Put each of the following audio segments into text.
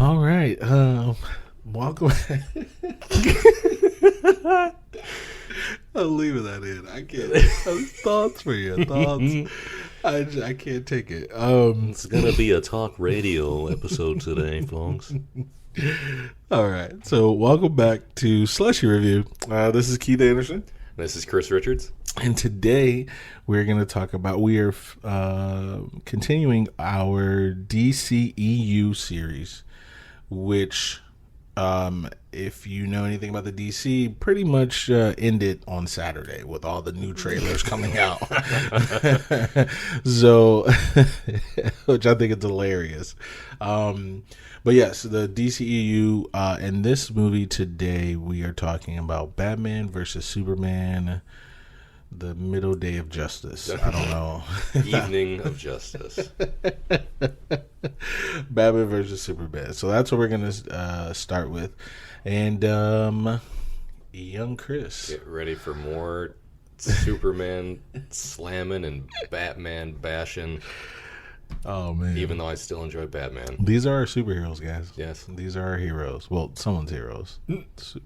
All right. Welcome. I'm leaving that in. I can't. Thoughts for you. Thoughts. I can't take it. It's gonna be a talk radio episode today, folks. All right. So welcome back to Slushie Review. This is Keith Anderson. This is Chris Richards. And today we're going to talk about, we are continuing our DCEU series, which, if you know anything about the DC, pretty much ended on Saturday with all the new trailers coming out. So, which I think is hilarious. But yes, the DCEU, in this movie today, we are talking about Batman versus Superman. The middle day of justice. I don't know. Evening of justice. Batman versus Superman. So that's what we're going to start with. And young Chris. Get ready for more Superman slamming and Batman bashing. Oh, man. Even though I still enjoy Batman. These are our superheroes, guys. Yes. These are our heroes. Well, someone's heroes.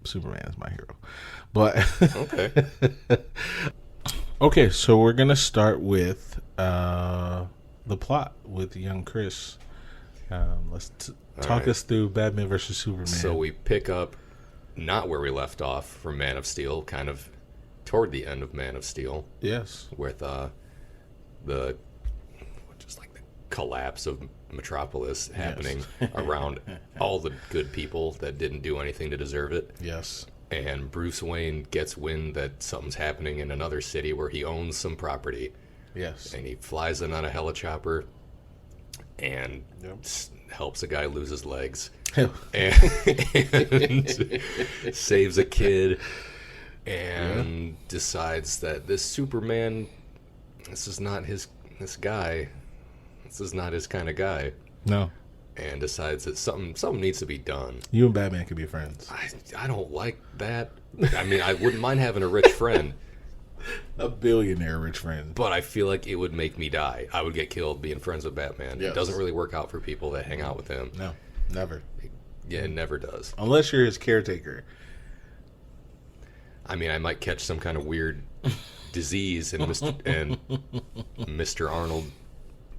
Superman is my hero. But Okay. Okay, so we're going to start with the plot with young Chris. Let's talk us through Batman versus Superman. So we pick up not where we left off from Man of Steel, kind of toward the end of Man of Steel. Yes. With the collapse of Metropolis happening around all the good people that didn't do anything to deserve it. Yes. And Bruce Wayne gets wind that something's happening in another city where he owns some property. Yes. And he flies in on a helichopper and helps a guy lose his legs. and saves a kid and decides that this Superman, this is not his kind of guy. No. And decides that something needs to be done. You and Batman could be friends. I don't like that. I mean, I wouldn't mind having a rich friend. A billionaire rich friend. But I feel like it would make me die. I would get killed being friends with Batman. Yes. It doesn't really work out for people that hang out with him. No, never. Yeah, it never does. Unless you're his caretaker. I mean, I might catch some kind of weird disease and Mr. Arnold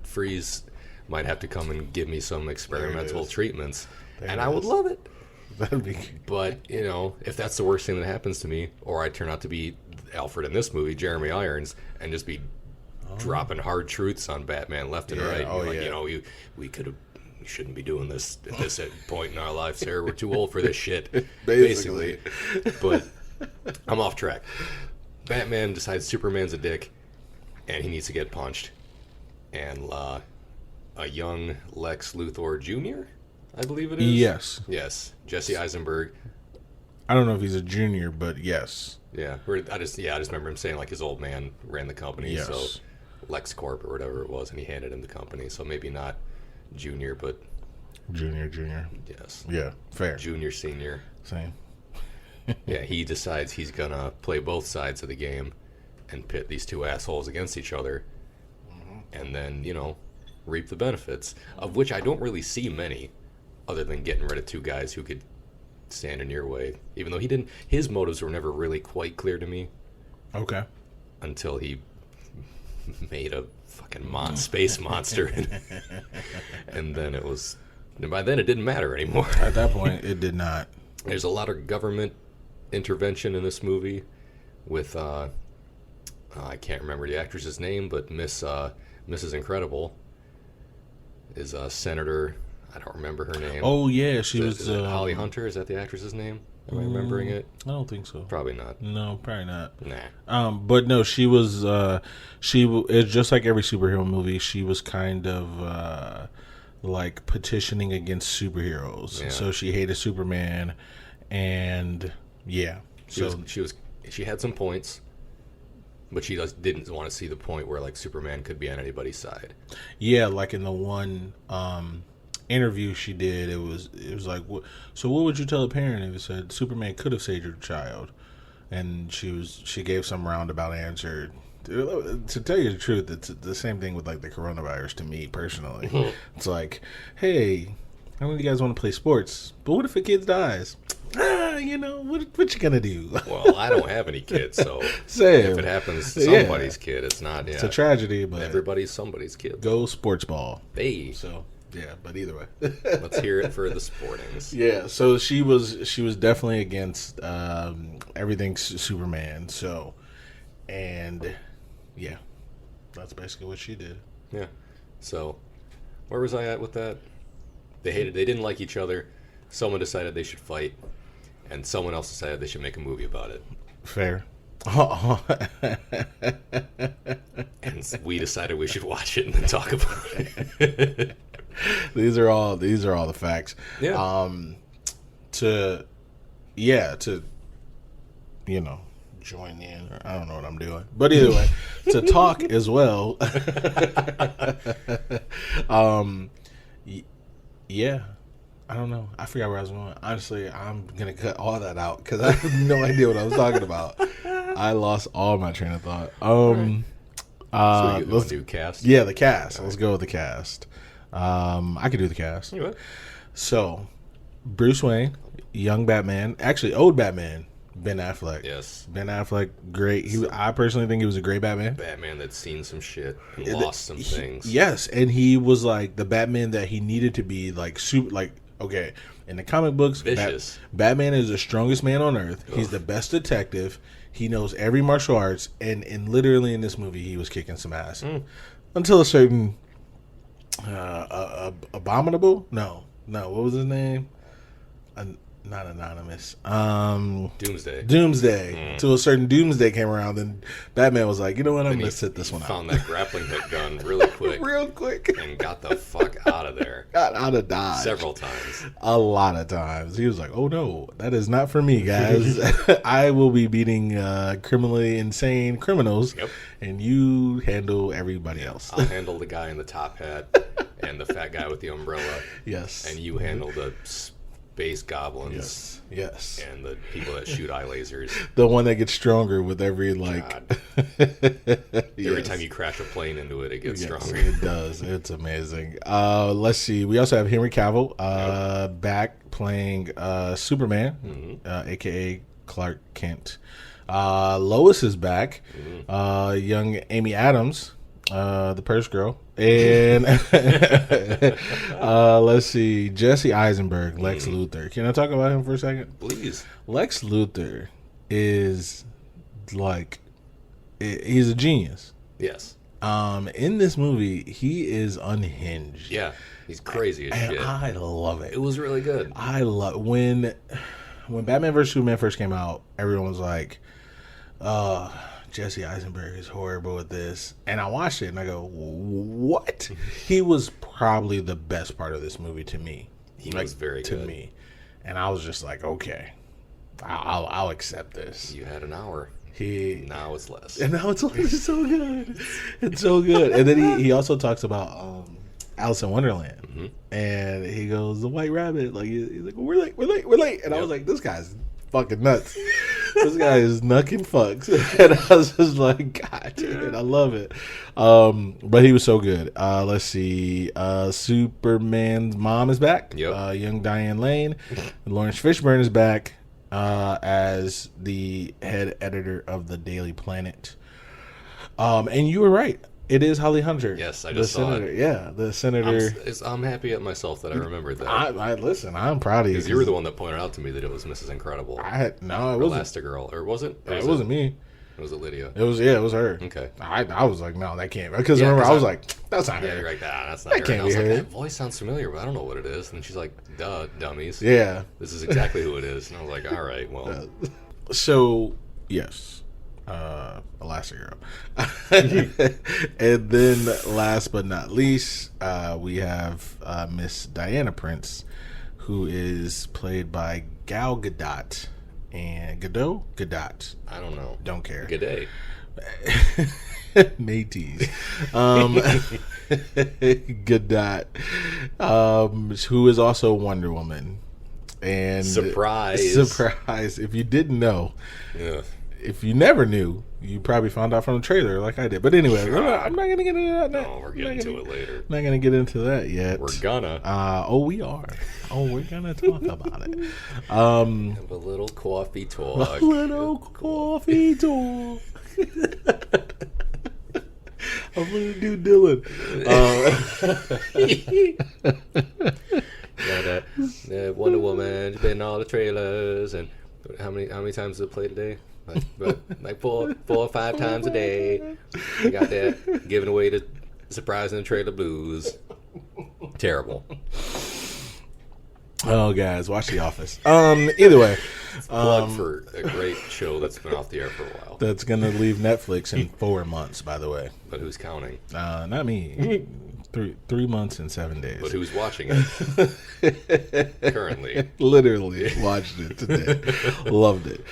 Freeze might have to come and give me some experimental treatments, and I would love it. That'd be. But if that's the worst thing that happens to me, or I turn out to be Alfred in this movie, Jeremy Irons, and just be dropping hard truths on Batman left and right, we shouldn't be doing this at this point in our life, sir. We're too old for this shit, basically. But I'm off track. Batman decides Superman's a dick, and he needs to get punched, and a young Lex Luthor Jr., I believe it is. Yes, Jesse Eisenberg. I don't know if he's a junior, but yes. Yeah, I just remember him saying like his old man ran the company, so Lex Corp or whatever it was, and he handed him the company. So maybe not junior, but junior. Yes. Yeah, fair. Junior, senior. Same. Yeah, he decides he's gonna play both sides of the game and pit these two assholes against each other, and then reap the benefits, of which I don't really see many, other than getting rid of two guys who could stand in your way. Even though his motives were never really quite clear to me. Okay. Until he made a fucking space monster, and then by then it didn't matter anymore. At that point, it did not. There's a lot of government intervention in this movie with I can't remember the actress's name, but Mrs. Incredible is a senator. I don't remember her name. Oh yeah, she was is it Holly Hunter. Is that the actress's name? Am I remembering it? I don't think so. Probably not. No, probably not. Nah. But no, she was. It's just like every superhero movie. She was kind of like petitioning against superheroes. Yeah. So she hated Superman, and she had some points. But she didn't want to see the point where like Superman could be on anybody's side. Yeah, like in the one interview she did, it was like, so what would you tell a parent if it said Superman could have saved your child? And she gave some roundabout answer. To tell you the truth, it's the same thing with like the coronavirus to me personally. It's like, hey, I know you guys want to play sports, but what if a kid dies? You know, what you gonna do? Well, I don't have any kids, so Same. if it happens to somebody's kid, it's not. Yeah. It's a tragedy, but everybody's somebody's kid. Go sports ball. Hey. So yeah, but either way, let's hear it for the sportings. Yeah, so she was definitely against everything Superman. So, and yeah, that's basically what she did. Yeah. So, where was I at with that? They didn't like each other. Someone decided they should fight, and someone else decided they should make a movie about it. Fair. And we decided we should watch it and then talk about it. These are all the facts. Yeah. To join in. I don't know what I'm doing, but either way, to talk as well. Yeah. I don't know. I forgot where I was going. Honestly, I'm gonna cut all that out because I have no idea what I was talking about. I lost all my train of thought. Let's do cast. Yeah, the cast. Let's go with the cast. I could do the cast. You what? So, Bruce Wayne, young Batman, actually old Batman, Ben Affleck. Yes. Ben Affleck, great. I personally think he was a great Batman. Batman that's seen some shit and lost some things. Yes, and he was like the Batman that he needed to be, like super, like okay. In the comic books, vicious. Batman is the strongest man on earth. Ugh. He's the best detective. He knows every martial arts, and literally in this movie, he was kicking some ass until a certain Abominable. No, what was his name? Not Anonymous. Doomsday. Till a certain Doomsday came around, then Batman was like, you know what, I'm going to sit this one out. Found that grappling hook gun really quick. Real quick. And got the fuck out of there. Got out of Dodge. Several times. A lot of times. He was like, oh no, that is not for me, guys. I will be beating criminally insane criminals, and you handle everybody else. I'll handle the guy in the top hat and the fat guy with the umbrella. Yes. And you handle the space goblins. Yes. And the people that shoot eye lasers. The one that gets stronger with every every time you crash a plane into it, it gets stronger. It does. It's amazing. Let's see. We also have Henry Cavill back playing Superman, aka Clark Kent. Lois is back. Young Amy Adams, the Purse Girl. And let's see, Jesse Eisenberg, Lex Luthor. Can I talk about him for a second? Please. Lex Luthor is like, he's a genius. Yes. In this movie, he is unhinged. Yeah, he's crazy as shit. I love it. It was really good. I love when Batman vs Superman first came out. Everyone was like, Jesse Eisenberg is horrible at this. And I watched it and I go, what? He was probably the best part of this movie to me. He was very good. To me. And I was just like, okay, I'll accept this. You had an hour. Now it's less. And now it's so good. It's so good. And then he also talks about Alice in Wonderland. And he goes, the White Rabbit. Like he's like, we're late. And I was like, this guy's fucking nuts. This guy is knucking fucks. And I was just like, God damn it, I love it. But he was so good. Let's see. Superman's mom is back. Young Diane Lane. Lawrence Fishburne is back as the head editor of the Daily Planet. And you were right. It is Holly Hunter. Yes, I just saw it. Yeah, the senator. I'm happy at myself that I remembered that. I listen. I'm proud of you. Because you were the one that pointed out to me that it was Mrs. Incredible. It wasn't. Elastigirl, or was it? It wasn't me. Was it Lydia? It was her. Okay. I was like, no, that can't. Because remember, I was like, that's not her. Yeah, you're like, that's not her. Can't and I was be like, her. that voice sounds familiar, but I don't know what it is. And she's like, duh, dummies. Yeah. This is exactly who it is. And I was like, all right, well. So, yes. Elastigirl. And then last but not least, we have Miss Diana Prince, who is played by Gal Gadot. And Gadot? I don't know. Don't care. G'day. Mateys. Gadot, who is also Wonder Woman. And surprise. If you didn't know. Yeah. if you never knew, you probably found out from the trailer like I did. But anyway, I'm not going to get into that now. No, we're getting to it later. Not going to get into that yet. We're gonna. We are. We're going to talk about it. Have a little coffee talk. A little coffee talk. I'm going to do Dylan. That Wonder Woman's been in all the trailers, and how many times does it play today? Like four or five times a day. We got that giving away the surprising trailer blues. Terrible. Oh, guys, watch The Office. Either way, plug for a great show that's been off the air for a while. That's gonna leave Netflix in 4 months, by the way. But who's counting? Not me. 3 months and 7 days. But who's watching it currently? Literally watched it today. Loved it.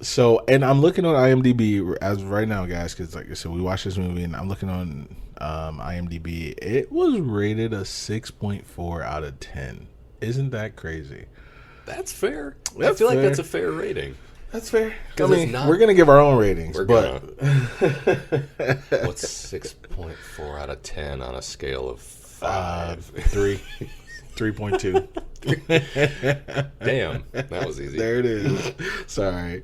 So, and I'm looking on IMDb as of right now, guys, because like I said, we watched this movie, and I'm looking on IMDb. It was rated a 6.4 out of 10. Isn't that crazy? That's fair. I feel like that's a fair rating. That's fair. I mean, we're going to give our own ratings. What's 6.4 out of 10 on a scale of 5? 3. 3.2. Damn, that was easy. There it is. Sorry.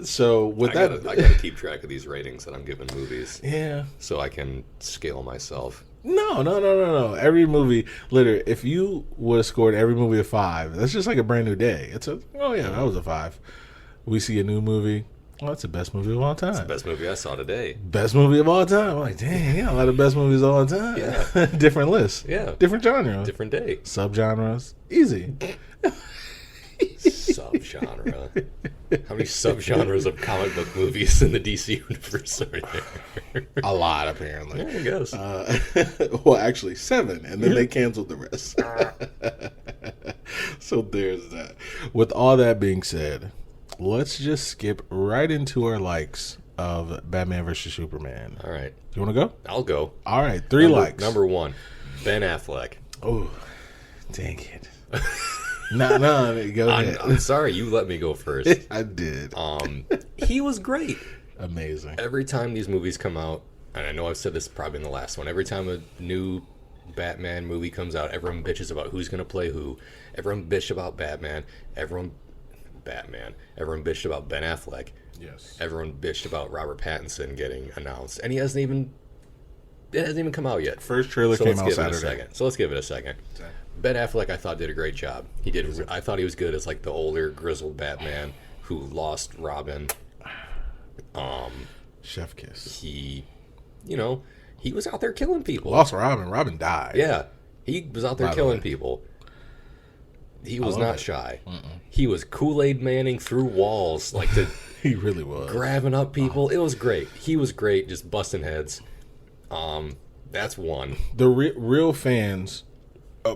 So with I gotta keep track of these ratings that I'm giving movies. Yeah. So I can scale myself. No. Every movie, literally, if you would have scored every movie a 5, that's just like a brand new day. That was a 5. We see a new movie. Well, that's the best movie of all time. It's the best movie I saw today. Best movie of all time. I'm like, dang, a lot of best movies of all time. Yeah. Different lists. Yeah. Different genre. Different day. Subgenres. Easy. Subgenre. How many subgenres of comic book movies in the DC universe are there? A lot, apparently. Yeah, I guess. Well, actually, 7, and then they canceled the rest. So there's that. With all that being said, let's just skip right into our likes of Batman vs. Superman. All right. You want to go? I'll go. All right, 3 likes. Number 1, Ben Affleck. Oh, dang it. No, go ahead. I'm sorry, you let me go first. I did. He was great. Amazing. Every time these movies come out, and I know I've said this probably in the last one, every time a new Batman movie comes out, everyone bitches about who's going to play who. Everyone bitched about Batman. Everyone bitched about Ben Affleck. Yes. Everyone bitched about Robert Pattinson getting announced, and it hasn't even come out yet. First trailer came out Saturday. So let's give it a second. Okay. Ben Affleck, I thought, did a great job. He did. I thought he was good as like the older, grizzled Batman who lost Robin. Chef kiss. He was out there killing people. Lost Robin. Robin died. Yeah, he was out there killing people. He was not shy. He was Kool-Aid Manning through walls, he really was grabbing up people. It was great. He was great, just busting heads. That's one. The real fans.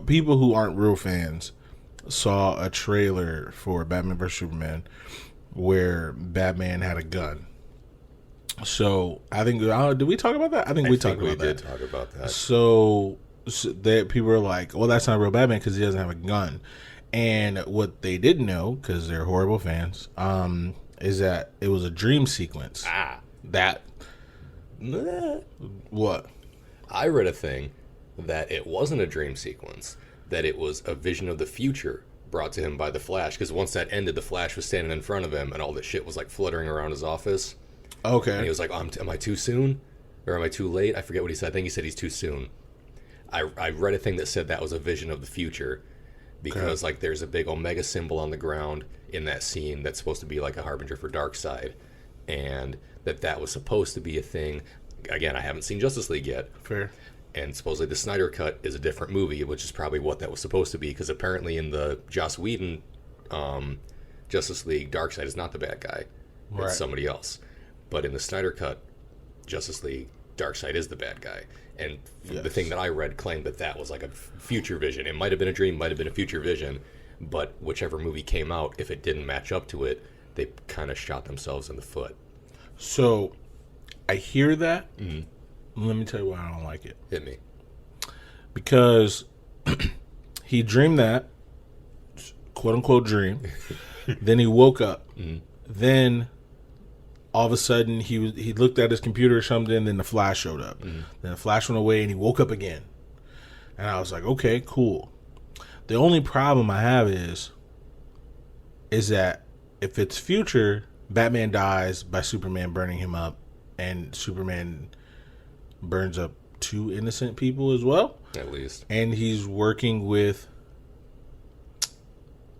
People who aren't real fans saw a trailer for Batman vs. Superman where Batman had a gun. So I think, did we talk about that? I think we talked about that. We did talk about that. So that people are like, well, that's not real Batman because he doesn't have a gun. And what they didn't know, because they're horrible fans, is that it was a dream sequence. What? I read a thing that it wasn't a dream sequence, that it was a vision of the future brought to him by the Flash, because once that ended, the Flash was standing in front of him and all this shit was like fluttering around his office. Okay. And he was like, am I too soon? Or am I too late? I forget what he said. I think he said he's too soon. I read a thing that said that was a vision of the future, because like there's a big Omega symbol on the ground in that scene that's supposed to be like a harbinger for Darkseid, and that was supposed to be a thing. Again, I haven't seen Justice League yet. Fair. And supposedly the Snyder Cut is a different movie, which is probably what that was supposed to be, because apparently in the Joss Whedon Justice League, Darkseid is not the bad guy. Right. It's somebody else. But in the Snyder Cut Justice League, Darkseid is the bad guy. And the thing that I read claimed that was like a future vision. It might have been a dream, might have been a future vision, but whichever movie came out, if it didn't match up to it, they kind of shot themselves in the foot. So I hear that. Mm-hmm. Let me tell you why I don't like it. Hit me. Because he dreamed that, quote unquote dream. Then he woke up. Mm-hmm. Then all of a sudden he looked at his computer or something, and then the Flash showed up. Then the Flash went away and he woke up again. And I was like, okay, cool. The only problem I have is that if it's future, Batman dies by Superman burning him up, and Superman burns up 2 innocent people as well. At least. And he's working with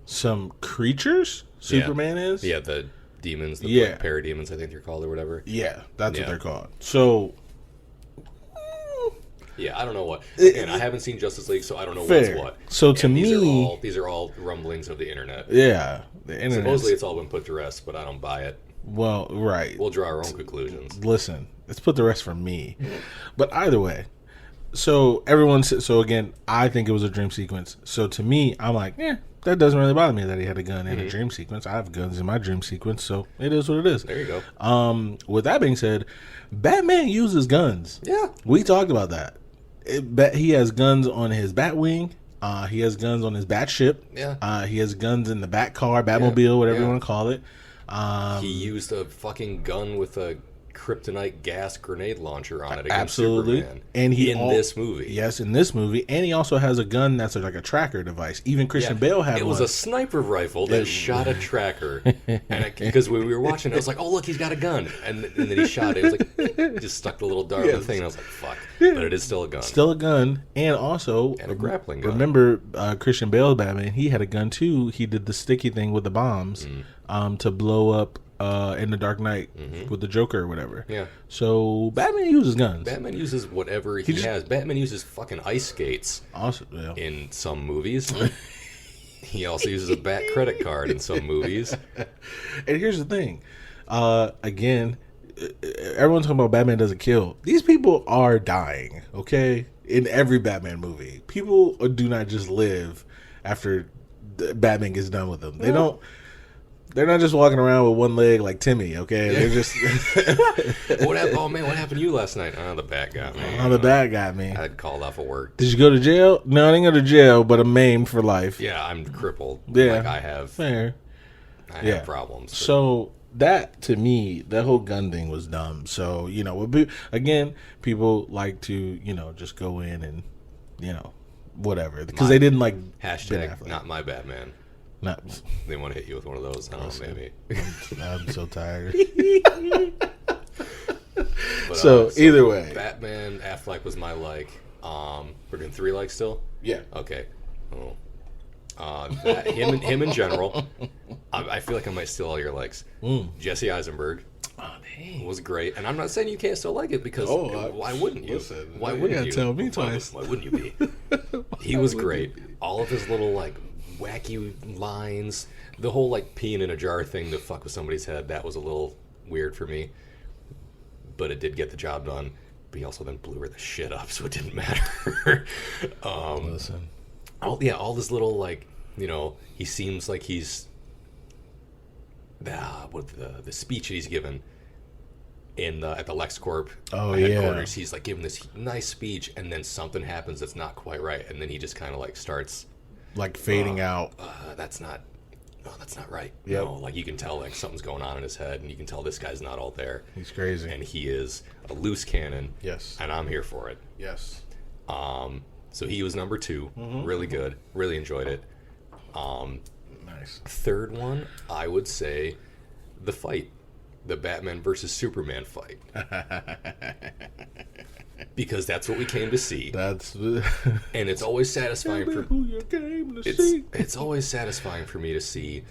some creatures, Superman is? Yeah, the demons, the like, parademons, I think they're called, or whatever. Yeah, that's what they're called. So... Yeah, I don't know what. Again, I haven't seen Justice League, so I don't know what's what. So to me... These are all rumblings of the internet. Yeah, the internet. Supposedly it's all been put to rest, but I don't buy it. Well, right. We'll draw our own conclusions. Listen, it's put to rest for me. But either way, so again, I think it was a dream sequence. So to me, I'm like, that doesn't really bother me that he had a gun in a dream sequence. I have guns in my dream sequence, so it is what it is. There you go. With that being said, Batman uses guns. Yeah. We talked about that. He has guns on his Batwing. He has guns on his Batship. Yeah. He has guns in the Batcar, Batmobile, whatever you want to call it. He used a fucking gun with a kryptonite gas grenade launcher on it against Superman. And this movie. Yes, in this movie. And he also has a gun that's like a tracker device. Even Christian Bale had one. It was a sniper rifle that shot a tracker. And because when we were watching it, I was like, oh, look, he's got a gun. And then he shot it. It was like, just stuck the little dart on the thing. And I was like, fuck. But it is still a gun. Still a gun. And also... And a grappling gun. Remember Christian Bale's Batman? He had a gun too. He did the sticky thing with the bombs to blow up in the Dark Knight with the Joker or whatever. Yeah. So Batman uses guns. Batman uses whatever he has. Batman uses fucking ice skates in some movies. He also uses a Bat credit card in some movies. And here's the thing. Again, everyone's talking about Batman doesn't kill. These people are dying, okay? In every Batman movie. People do not just live after Batman gets done with them. They don't... They're not just walking around with one leg like Timmy, okay? They're just... What happened to you last night? Oh, the bat got me. The bat got me. I had called off of work. Did you go to jail? No, I didn't go to jail, but I'm maimed for life. Yeah, I'm crippled. Yeah. Like I have. Fair. I have problems. So that, to me, that whole gun thing was dumb. So, again, people like to, just go in and, whatever. Because they didn't like... Hashtag not my Batman. Not, they want to hit you with one of those. I don't know, maybe. I'm so tired. But, so either way, Batman, Affleck was my like. We're doing 3 likes still. Yeah. Okay. Oh. Him in general. I feel like I might steal all your likes. Jesse Eisenberg. Oh, dang. Was great, and I'm not saying you can't still like it because why wouldn't you? Listen, why wouldn't you? Tell me twice. Why wouldn't you be? He was great. All of his little like wacky lines, the whole like peeing in a jar thing to fuck with somebody's head, that was a little weird for me, but it did get the job done. But he also then blew her the shit up, so it didn't matter. Listen, all this little like, he seems like he's the speech he's given at the LexCorp headquarters. He's like giving this nice speech, and then something happens that's not quite right, and then he just kind of like starts like fading out. That's not right. Yep. Like you can tell like something's going on in his head, and you can tell this guy's not all there. He's crazy, and he is a loose cannon. Yes, and I'm here for it. Yes. So he was number 2. Really good. Really enjoyed it. Nice. Third one, I would say, the fight, the Batman versus Superman fight. Because that's what we came to see. And it's always satisfying it's always satisfying for me to see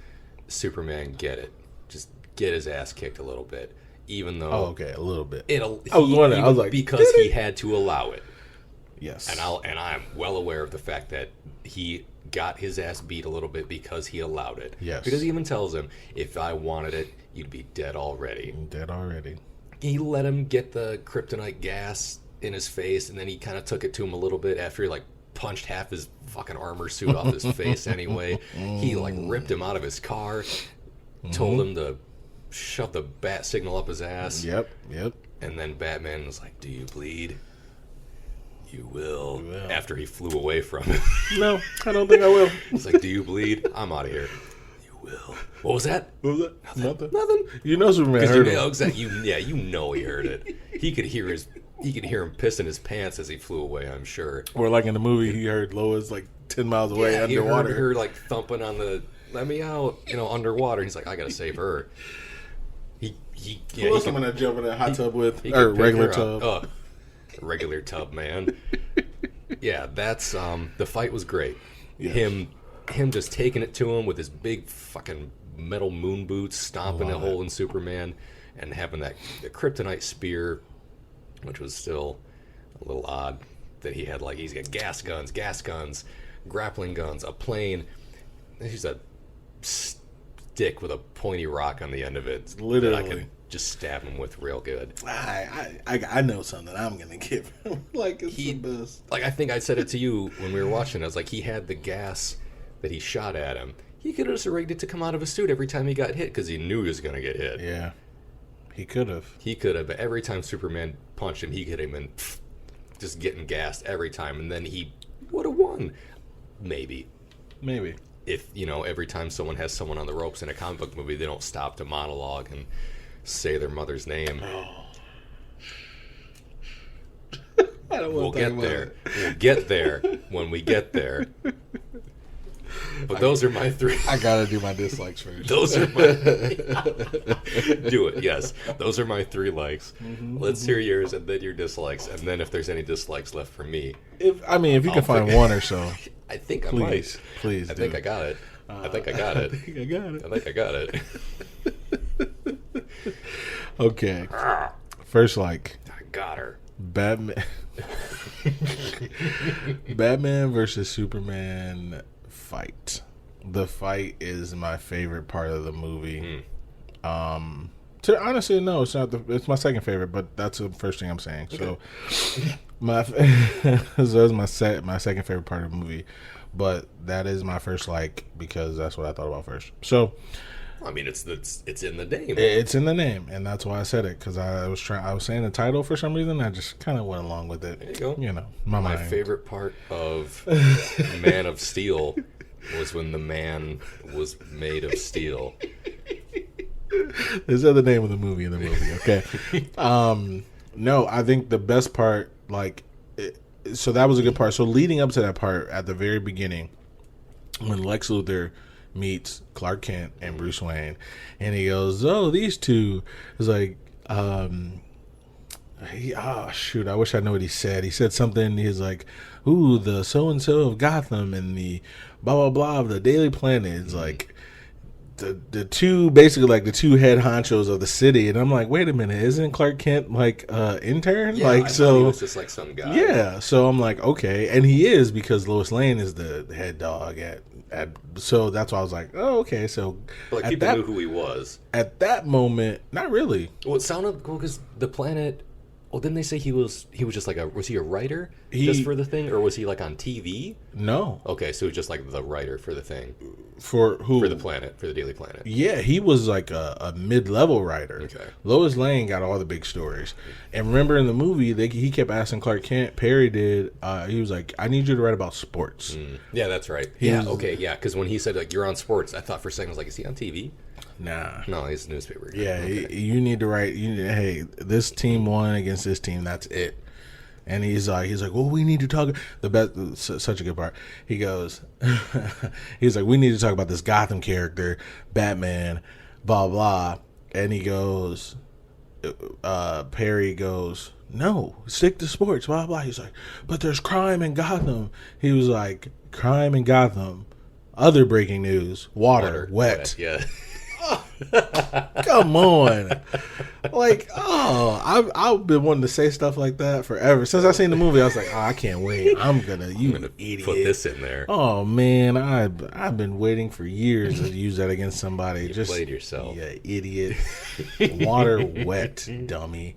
Superman just get his ass kicked a little bit, even though a little bit. I was like, because he had to allow it. Yes. And I'm well aware of the fact that he got his ass beat a little bit because he allowed it. Yes. Because he even tells him, if I wanted it, you'd be dead already. He let him get the kryptonite gas in his face, and then he kind of took it to him a little bit after he like punched half his fucking armor suit off his face anyway. He like ripped him out of his car, told him to shove the bat signal up his ass. Yep. And then Batman was like, do you bleed? You will. After he flew away from him. No, I don't think I will. He's like, do you bleed? I'm out of here. You will. What was that? What was that? Nothing. You know Superman heard him. Exactly. You know he heard it. He could hear him pissing his pants as he flew away, I'm sure. Or like in the movie, he heard Lois like 10 miles away underwater. He heard her like thumping on the, let me out, underwater. He's like, I gotta save her. Who else I'm gonna jump in a hot tub with? Or regular tub. Regular tub, man. Yeah, that's the fight was great. Yes. Him just taking it to him with his big fucking metal moon boots, stomping a hole in Superman, and having the kryptonite spear, which was still a little odd that he had. Like, he's got gas guns, grappling guns, a plane. He's a stick with a pointy rock on the end of it. Literally, that I could just stab him with real good. I know something I'm gonna give him. Like, it's the best. Like, I think I said it to you when we were watching. I was like, he had the gas that he shot at him. He could have just rigged it to come out of his suit every time he got hit because he knew he was gonna get hit. Yeah, he could have. But every time Superman punched him, he hit him and just getting gassed every time, and then he would have won. Maybe. If, every time someone has someone on the ropes in a comic book movie, they don't stop to monologue and say their mother's name. I don't want We'll get there when we get there. But those are my three. I gotta do my dislikes first. Those are my... Do it, yes. Those are my 3 likes. Let's hear yours and then your dislikes. And then if there's any dislikes left for me... If you can find one or so. I think I might. Please, I think I got it. I think I got it. Okay. First, I got her. Batman versus Superman fight. The fight is my favorite part of the movie. Honestly, no, it's not. It's my second favorite, but that's the first thing I'm saying. Okay. So that's my second favorite part of the movie, but that is my first because that's what I thought about first. So, I mean, it's in the name. It's in the name, and that's why I said it, because I was saying the title for some reason. I just kind of went along with it. There you go. My favorite part of Man of Steel was when the man was made of steel. There's the name of the movie in the movie. Okay. No, I think the best part, so that was a good part. So leading up to that part at the very beginning, when Lex Luthor meets Clark Kent and Bruce Wayne, and he goes, "Oh, these two," is like, shoot, I wish I knew what he said. He said something. He's like, "Ooh, the so and so of Gotham and the blah blah blah of the Daily Planet." It's like the two, basically the two head honchos of the city, and I'm like, wait a minute, isn't Clark Kent intern? Yeah, I thought he was just like some guy. Yeah, so I'm like, okay, and he is, because Lois Lane is the head dog at so that's why I was like, oh, okay. So people knew who he was at that moment. Not really. Well, it sounded cool because the planet. Well, didn't they say he was just was he a writer just for the thing, or was he on TV? No. Okay, so he was just the writer for the thing. For who? For the Planet, for the Daily Planet. Yeah, he was a mid-level writer. Okay. Lois Lane got all the big stories. And remember in the movie, he kept asking Clark Kent, Perry did, he was like, I need you to write about sports. Yeah, that's right. Because when he said, you're on sports, I thought for a second, I was like, is he on TV? Nah. No, he's a newspaper guy. Yeah, okay. You need to write, hey, this team won against this team, that's it. And he's like, well, we need to talk. The best, such a good part. He goes, he's like, we need to talk about this Gotham character, Batman, blah blah. And he goes, Perry goes, no, stick to sports, blah blah. He's like, but there's crime in Gotham. He was like, crime in Gotham. Other breaking news: water wet. Yeah. Come on. I've been wanting to say stuff like that forever. Since I seen the movie, I was like, I can't wait. I'm gonna idiot. Put this in there. Oh man, I've been waiting for years to use that against somebody. You played yourself. Yeah, idiot. Water wet, dummy.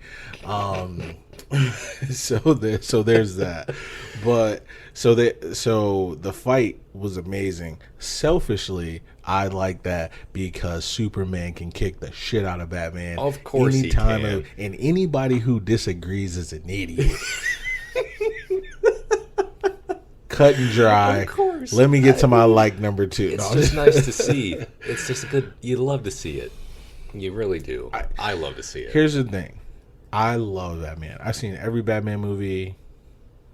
So there's that. But so the fight was amazing. Selfishly, I like that because Superman can kick the shit out of Batman. Of course anytime he can. And anybody who disagrees is an idiot. cut and dry. Of course. Let me get to my number 2. It's just nice to see. It's just good. You love to see it. You really do. I love to see it. Here's the thing. I love Batman. I've seen every Batman movie.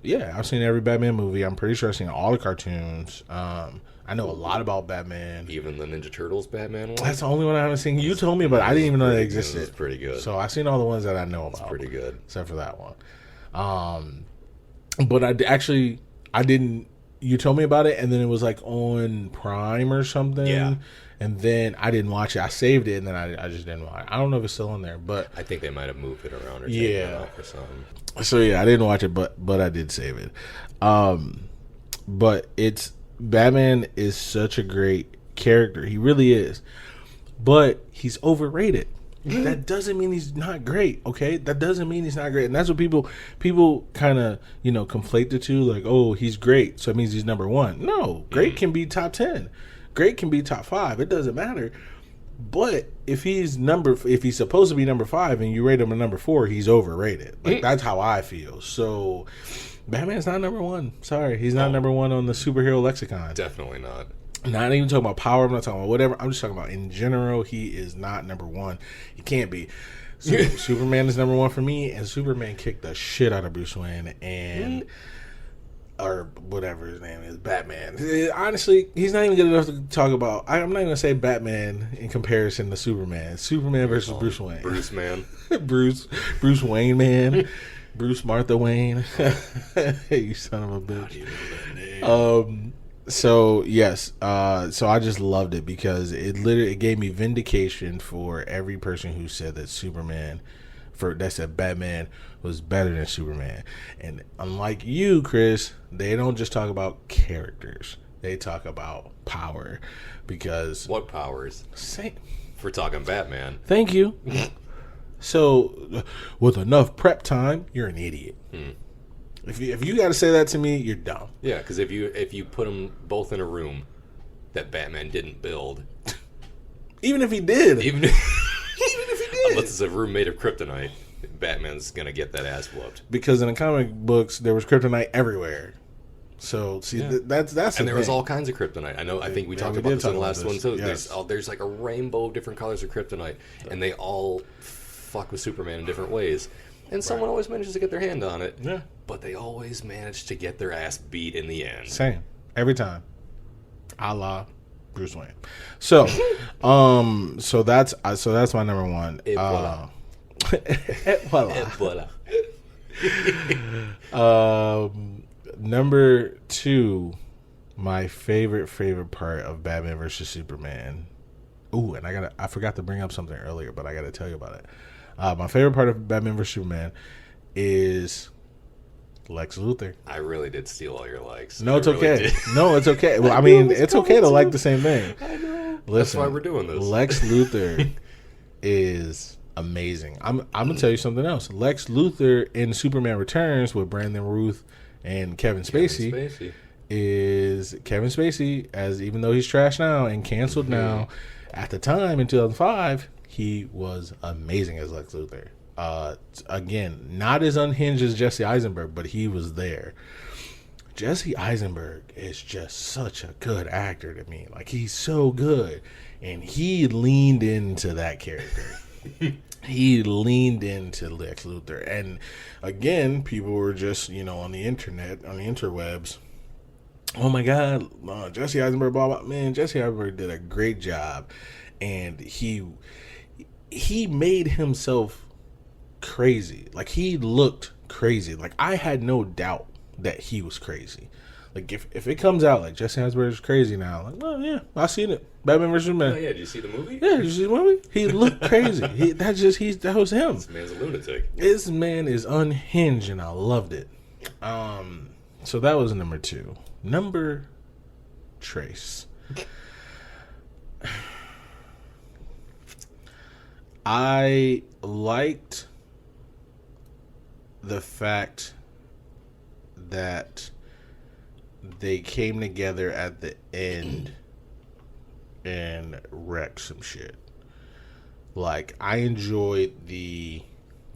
Yeah, I've seen every Batman movie. I'm pretty sure I've seen all the cartoons. I know a lot about Batman. Even the Ninja Turtles Batman one? That's the only one I haven't seen. You told me about it. I didn't even know that existed. It's pretty good. So I've seen all the ones that I know about. It's pretty good. Except for that one. But I didn't. You told me about it, and then it was on Prime or something. Yeah. And then I didn't watch it. I saved it, and then I just didn't watch it. I don't know if it's still on there, but I think they might have moved it around or taken it off or something. So yeah, I didn't watch it, but I did save it. But Batman is such a great character. He really is. But he's overrated. That doesn't mean he's not great, okay? That doesn't mean he's not great. And that's what people kind of, conflate the two, oh, he's great, so it means he's number 1. No, great can be top 10. Great can be top 5. It doesn't matter. But if he's supposed to be number 5 and you rate him a number 4, he's overrated. That's how I feel. So Batman's not number 1. Sorry, he's not number 1 on the superhero lexicon. Definitely not. Not even talking about power. I'm not talking about whatever. I'm just talking about in general. He is not number 1. He can't be. Superman is number 1 for me, and Superman kicked the shit out of Bruce Wayne or whatever his name is, Batman. Honestly, he's not even good enough to talk about. I'm not even gonna say Batman in comparison to Superman. Superman versus Bruce Wayne. Bruce man. Bruce Wayne man. Bruce Martha Wayne. You son of a bitch. How do you know that name? So yes, so I just loved it because it gave me vindication for every person who said that Batman was better than Superman. And unlike you, Chris, they don't just talk about characters. They talk about power. Because what powers? If we're talking Batman. Thank you. So with enough prep time, you're an idiot. If you got to say that to me, you're dumb. Yeah, because if you put them both in a room that Batman didn't build, even if he did, unless it's a room made of kryptonite, Batman's gonna get that ass whooped. Because in the comic books, there was kryptonite everywhere. So see, that's and there was all kinds of kryptonite. I think we talked about this in the last one too. Yes. There's like a rainbow of different colors of kryptonite, and they all fuck with Superman in different ways. And someone always manages to get their hand on it. Yeah. But they always manage to get their ass beat in the end. Same. Every time. A la Bruce Wayne. So, so that's my number 1. Et voila. Et voila. Et voila. Number 2, my favorite part of Batman versus Superman. Ooh, and I forgot to bring up something earlier, but I got to tell you about it. My favorite part of Batman vs. Superman is Lex Luthor. I really did steal all your likes. No, it's okay. No, it's okay. Well, I mean, it's okay to like the same thing. I know. Listen, that's why we're doing this. Lex Luthor is amazing. I'm going to tell you something else. Lex Luthor in Superman Returns with Brandon Routh and Kevin Spacey is Kevin Spacey, as even though he's trash now and canceled now, at the time in 2005, he was amazing as Lex Luthor. Again, not as unhinged as Jesse Eisenberg, but he was there. Jesse Eisenberg is just such a good actor to me. Like, he's so good. And he leaned into that character. He leaned into Lex Luthor. And again, people were just, on the internet, on the interwebs, oh my God, Jesse Eisenberg, blah, blah. Man, Jesse Eisenberg did a great job. And he made himself crazy. Like, he looked crazy. Like, I had no doubt that he was crazy. Like, if it comes out like Jesse Eisenberg is crazy now, like, well, yeah, I seen it. Batman vs. Superman. Oh yeah, did you see the movie? Yeah, did you see the movie? He looked crazy. That was him. This man's a lunatic. This man is unhinged, and I loved it. So that was number 2. Number Trace. I liked the fact that they came together at the end and wrecked some shit. Like, I enjoyed the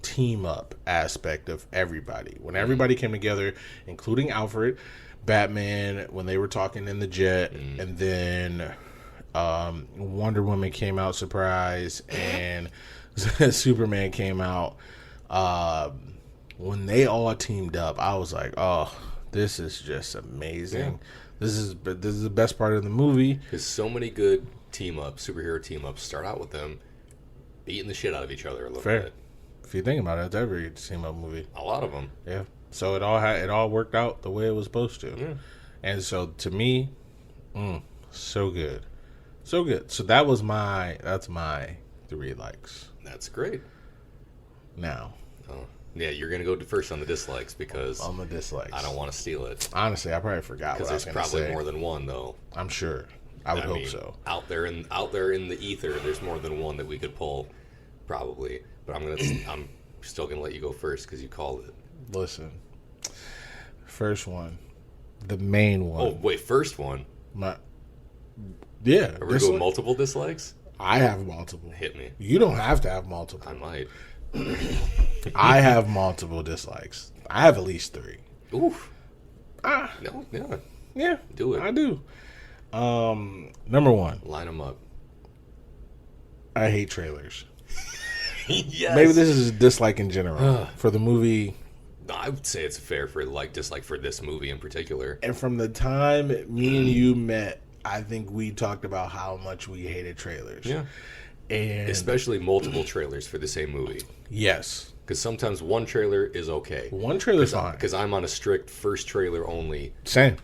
team up aspect of everybody. When everybody came together, including Alfred, Batman when they were talking in the jet, and then Wonder Woman came out surprise, and Superman came out. When they all teamed up, I was like, "Oh, this is just amazing! Yeah. This is the best part of the movie." Because so many good superhero team ups, start out with them beating the shit out of each other a little bit. If you think about it, it's every team up movie. A lot of them. Yeah. So it all worked out the way it was supposed to. Yeah. And so to me, so good. So good. So that's my 3 likes. That's great. Now. Oh. Yeah, you're going to go first on the dislikes because on the dislikes. I don't want to steal it. Honestly, I probably forgot what I was going to say. Because there's probably more than one, though. I'm sure. I would hope so. Out there in the ether, there's more than one that we could pull, probably. But I'm still going to let you go first because you called it. Listen. First one. The main one. Oh, wait, first one? Yeah. Are we going multiple dislikes? I have multiple. Hit me. You don't have to have multiple. I might. I have multiple dislikes. I have at least 3. Oof. No, yeah. Yeah. Do it. I do. Number 1. Line them up. I hate trailers. Yes. Maybe this is a dislike in general for the movie. I would say it's fair for dislike for this movie in particular. And from the time me and you met, I think we talked about how much we hated trailers. Yeah. And especially multiple trailers for the same movie. Yes. Because sometimes one trailer is okay. One trailer's fine. Because I'm on a strict first trailer only. Same.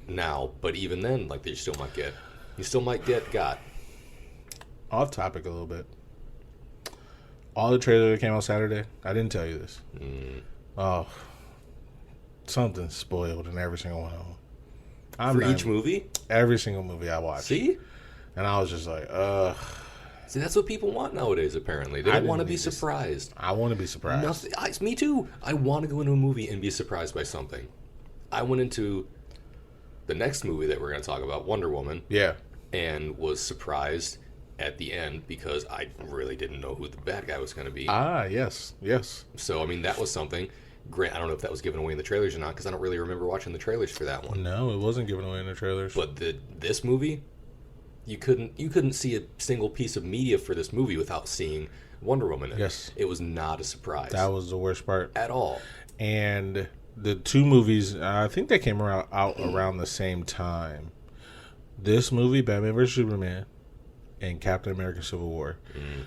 Now, but even then, you still might get got. Off topic a little bit. All the trailers that came out Saturday, I didn't tell you this. Oh, something spoiled in every single one of them. For each movie? Every single movie I watched. See? And I was just like, See, that's what people want nowadays, apparently. They don't want to be surprised. I want to be surprised. Me too. I want to go into a movie and be surprised by something. I went into the next movie that we're going to talk about, Wonder Woman. Yeah. And was surprised at the end because I really didn't know who the bad guy was going to be. Yes. So, that was something. Grant, I don't know if that was given away in the trailers or not because I don't really remember watching the trailers for that one. No, it wasn't given away in the trailers. But this movie, you couldn't see a single piece of media for this movie without seeing Wonder Woman. Yes. It was not a surprise. That was the worst part. At all. And the 2 movies, I think they came out around the same time. This movie, Batman vs. Superman, and Captain America Civil War.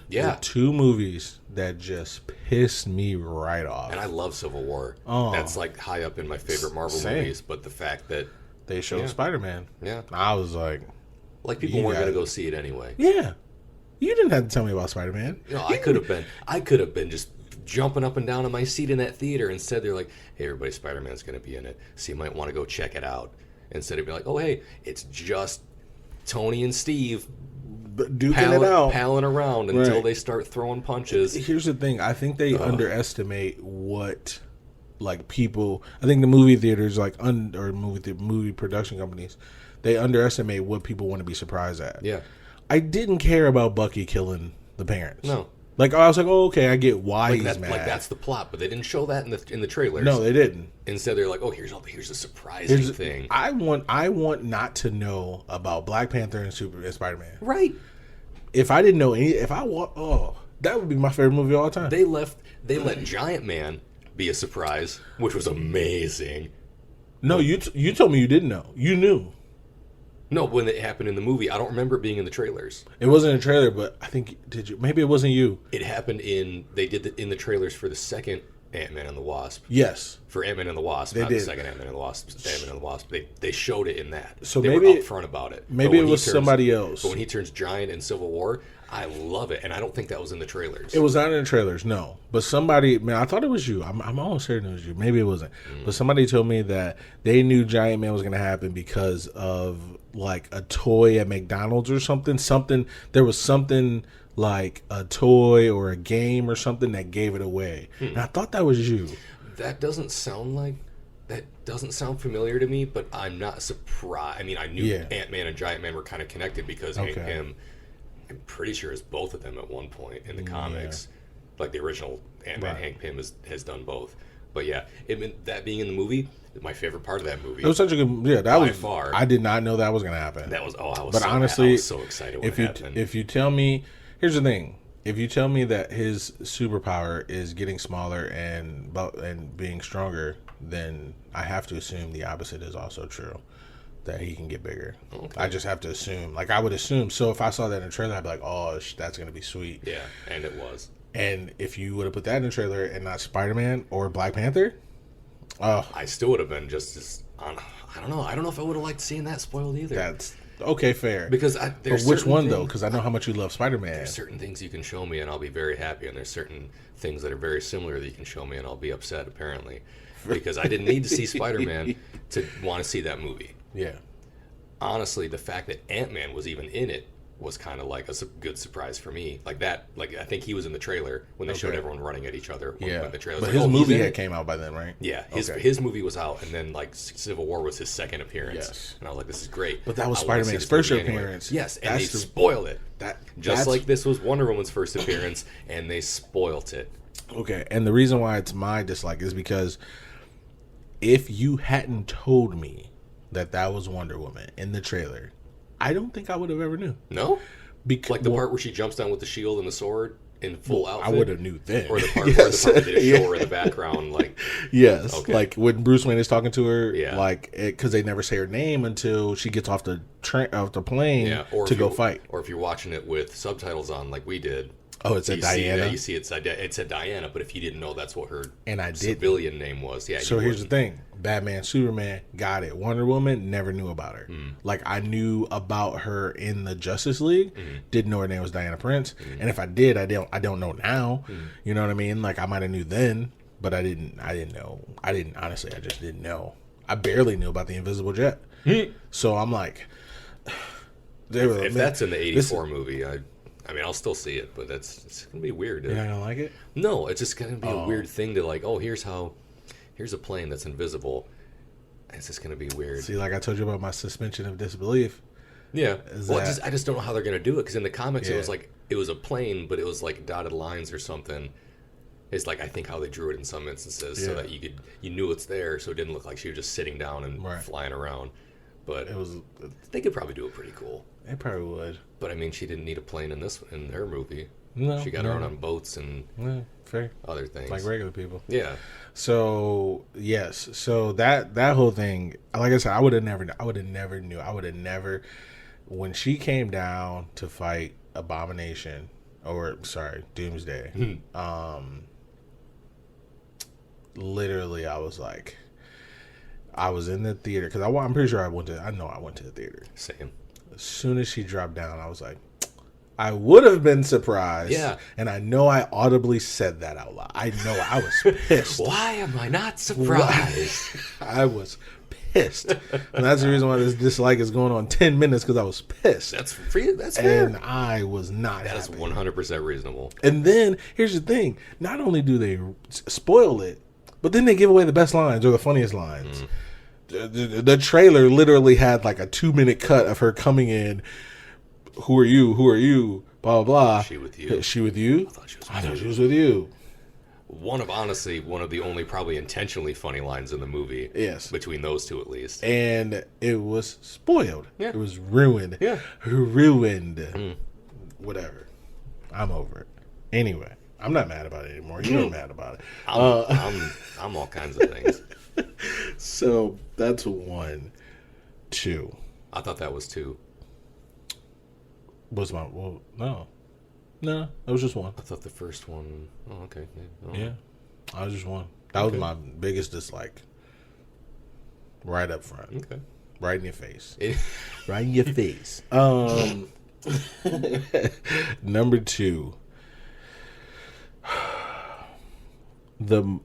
Yeah. The 2 movies that just pissed me right off. And I love Civil War. Oh. That's high up in my favorite Marvel movies, but the fact that they showed Spider-Man. Yeah. I was like people weren't going to go see it anyway. Yeah. You didn't have to tell me about Spider-Man. I could have been just jumping up and down in my seat in that theater. Instead, they're like, hey, everybody, Spider-Man's going to be in it, so you might want to go check it out. Instead of being like, oh, hey, it's just Tony and Steve palling around until they start throwing punches. Here's the thing. I think they underestimate what people. I think the movie theaters movie production companies, they underestimate what people want to be surprised at. Yeah. I didn't care about Bucky killing the parents. No. I was like, oh, okay, I get why he's mad. That's the plot, but they didn't show that in the trailers. No, they didn't. Instead, they're like, oh, here's a surprising thing. I want not to know about Black Panther and Spider-Man. Right. If I didn't know that would be my favorite movie of all time. They let Giant Man be a surprise, which was amazing. No, you told me you didn't know. You knew. No, when it happened in the movie, I don't remember it being in the trailers. It wasn't in a trailer, but I think maybe it wasn't you. It happened in the trailers for the second Ant-Man and the Wasp. Yes. For Ant-Man and the Wasp, they not did. The second Ant-Man and the Wasp. Ant-Man and the Wasp. They showed it in that. So they maybe were upfront about it. Maybe it was somebody else. But when he turns giant in Civil War, I love it, and I don't think that was in the trailers. It was not in the trailers, no. But somebody, I thought it was you. I'm almost certain it was you. Maybe it wasn't. But somebody told me that they knew Giant Man was going to happen because of a toy at McDonald's or something. There was something like a toy or a game or something that gave it away. And I thought that was you. That doesn't sound familiar to me, but I'm not surprised. I knew Ant-Man and Giant Man were kind of connected because Hank Pym, I'm pretty sure is both of them at one point in the comics. Like the original Ant-Man, Hank Pym has done both. But yeah, that being in the movie, my favorite part of that movie. It was such a good, that by was far. I did not know that was going to happen. That was I was. But so, honestly, I was so excited when it happened. If you tell me, here's the thing: if you tell me that his superpower is getting smaller and being stronger, then I have to assume the opposite is also true. That he can get bigger. Okay. I just have to assume. Like, I would assume. So if I saw that in the trailer, I'd be like, oh, that's going to be sweet. Yeah, and it was. And if you would have put that in the trailer and not Spider-Man or Black Panther, I still would have been just as... I don't know. I don't know if I would have liked seeing that spoiled either. That's... Okay, fair. Because there's which one, though? Because I know how much you love Spider-Man. There's certain things you can show me, and I'll be very happy. And there's certain things that are very similar that you can show me, and I'll be upset, apparently. Because I didn't need to see Spider-Man to want to see that movie. Yeah. Honestly, the fact that Ant-Man was even in it was kind of like a good surprise for me. Like that, like I think he was in the trailer when they showed everyone running at each other. Yeah, the trailer. But his movie had came out by then, right? Yeah, his movie was out, and then like Civil War was his second appearance. Yes. And I was like, this is great. But that was Spider-Man's first appearance. Yes, and they spoiled it. Just like this was Wonder Woman's first appearance, and they spoilt it. Okay, and the reason why it's my dislike is because if you hadn't told me that was Wonder Woman in the trailer, I don't think I would have ever knew. No? Because, like the part where she jumps down with the shield and the sword in full outfit? I would have knew then. Or the part where they did show her in the background. Like, yes. Okay. Like when Bruce Wayne is talking to her, yeah. like, because they never say her name until she gets off the plane to go fight. Or if you're watching it with subtitles on like we did. Oh, it said Diana. You see it said Diana, but if you didn't know that's what her civilian name was, yeah. So here's the thing: Batman, Superman, got it. Wonder Woman, never knew about her. Like I knew about her in the Justice League, didn't know her name was Diana Prince, and if I did, I don't know now. You know what I mean? Like I might have knew then, but I didn't know. Honestly, I just didn't know. I barely knew about the Invisible Jet. So I'm like, if that's in the '84 movie, I mean, I'll still see it, but it's gonna be weird. You're not gonna like it? No, it's just gonna be a weird thing to like. Oh, here's a plane that's invisible. It's just gonna be weird. See, like I told you about my suspension of disbelief. Yeah. I just don't know how they're gonna do it because in the comics it was like it was a plane, but it was like dotted lines or something. It's like I think how they drew it in some instances, so that you knew it's there, so it didn't look like she was just sitting down and flying around. But they could probably do it pretty cool. They probably would. But I mean, she didn't need a plane in her movie. No, she got around on boats and other things like regular people. Yeah. So yes, so that whole thing, like I said, I would have never knew. When she came down to fight Doomsday. Literally, I was like. I was in the theater because I'm pretty sure I went to the theater. Same. As soon as she dropped down, I was like, I would have been surprised. Yeah. And I know I audibly said that out loud. I know I was pissed. Why am I not surprised? I was pissed. And that's the reason why this dislike is going on 10 minutes because I was pissed. That's free. That's fair. And I was not That happy. is 100% reasonable. And then, here's the thing. Not only do they spoil it, but then they give away the best lines or the funniest lines. The trailer literally had like a 2-minute cut of her coming in. Who are you? Who are you? Blah, blah, blah. She with you? She with you? I thought she was with you. One of the only probably intentionally funny lines in the movie. Yes. Between those two, at least. And it was spoiled. Yeah. It was ruined. Yeah. Ruined. Whatever. I'm over it. Anyway. I'm not mad about it anymore. You're mad about it. I'm all kinds of things. So that's 1, 2. I thought that was 2. No, that was just 1. I thought the first one. Oh, okay. Yeah, I was just 1. That was my biggest dislike. Right up front. Okay. Right in your face. Right in your face. Number 2. The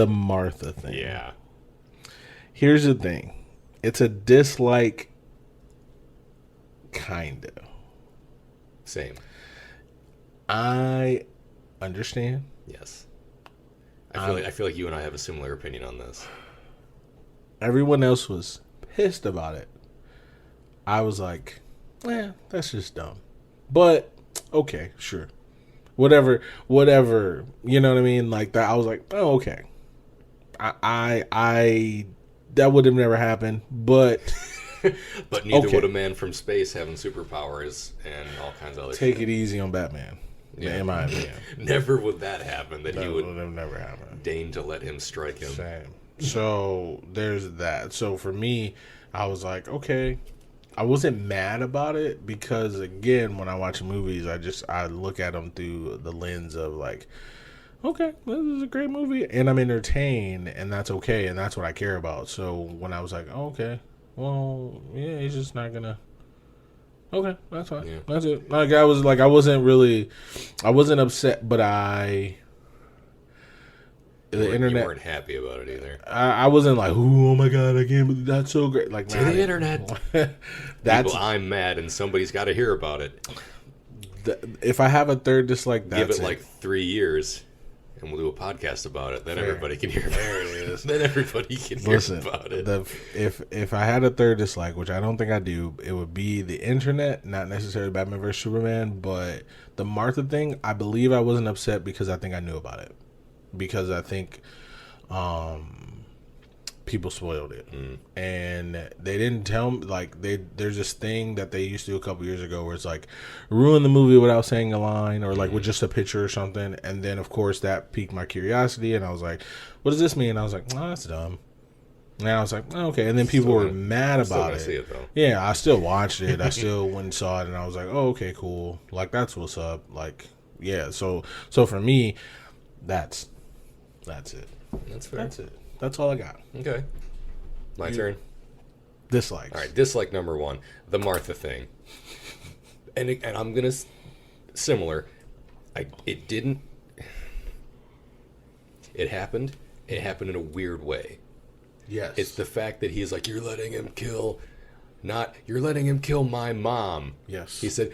Martha thing. Yeah. Here's the thing. It's a dislike, kinda. Same. I understand. Yes. I feel like you and I have a similar opinion on this. Everyone else was pissed about it. I was like, that's just dumb. But, okay, sure. whatever. You know what I mean? Like that. I was like, oh, okay. I that would have never happened, but. But neither would a man from space having superpowers and all kinds of other Take shit. it easy on Batman. Yeah. In my opinion. Never would that happen. That he would have never happened. Deign to let him strike him. Same. So there's that. So for me, I was like, okay. I wasn't mad about it because, again, when I watch movies, I look at them through the lens of like, okay, this is a great movie, and I'm entertained, and that's okay, and that's what I care about. So when I was like, oh, okay, well, yeah, he's just not gonna. Okay, that's fine. Yeah. That's it. Like I wasn't upset, but internet. You weren't happy about it either. I wasn't like, oh my god, I can't believe that's so great. Like to the internet. That's people, I'm mad, and somebody's got to hear about it. If I have a third dislike, that's give it like 3 years, and we'll do a podcast about it. Then everybody can hear about it. Then everybody can hear about it. If I had a third dislike, which I don't think I do, it would be the internet, not necessarily Batman vs Superman, but the Martha thing. I believe I wasn't upset because I think I knew about it. Because I think people spoiled it, and they didn't tell me. Like there's this thing that they used to do a couple years ago where it's like ruin the movie without saying a line or like with just a picture or something. And then of course that piqued my curiosity, and I was like, "What does this mean?" And I was like, "Oh, that's dumb." And I was like, oh, "Okay." And then people were mad about it. See it though. Yeah, I still watched it. I still went and saw it, and I was like, "Oh, okay, cool. Like that's what's up." Like yeah. So for me, that's it. That's fair. That's it. That's all I got. Okay. My turn. Dislikes. All right. Dislike number 1, the Martha thing. And I'm gonna similar. It didn't. It happened. It happened in a weird way. Yes. It's the fact that he's like, you're letting him kill my mom. Yes. He said,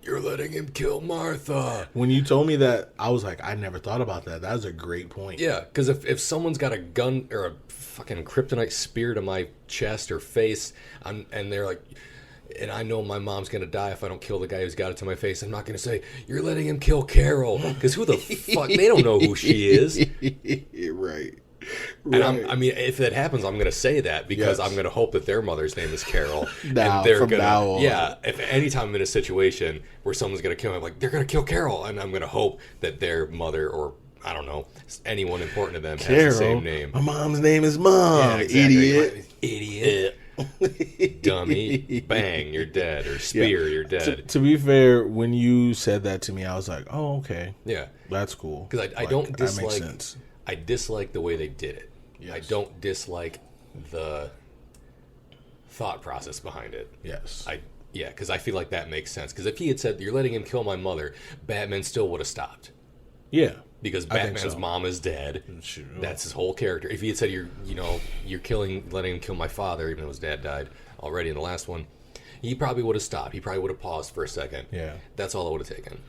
you're letting him kill Martha. When you told me that, I was like, I never thought about that. That was a great point. Yeah, because if someone's got a gun or a fucking kryptonite spear to my chest or face, and they're like, and I know my mom's going to die if I don't kill the guy who's got it to my face, I'm not going to say, you're letting him kill Carol. Because who the fuck? They don't know who she is. Right. And I mean, if that happens, I'm going to say that because I'm going to hope that their mother's name is Carol. Now, and they're from gonna, now on. Yeah, if anytime I'm in a situation where someone's going to kill me, I'm like, they're going to kill Carol. And I'm going to hope that their mother or, I don't know, anyone important to them Carol, has the same name. My mom's name is Mom. Yeah, exactly. Idiot. Dummy. Bang, you're dead. Or spear, you're dead. To be fair, when you said that to me, I was like, oh, okay. Yeah. That's cool. Because I don't dislike... That makes sense. I dislike the way they did it. Yes. I don't dislike the thought process behind it. Yes. Because I feel like that makes sense. Because if he had said, you're letting him kill my mother, Batman still would have stopped. Yeah. Because Batman's mom is dead. Sure. That's his whole character. If he had said, you're letting him kill my father, even though his dad died already in the last one, he probably would have stopped. He probably would have paused for a second. Yeah. That's all it would have taken.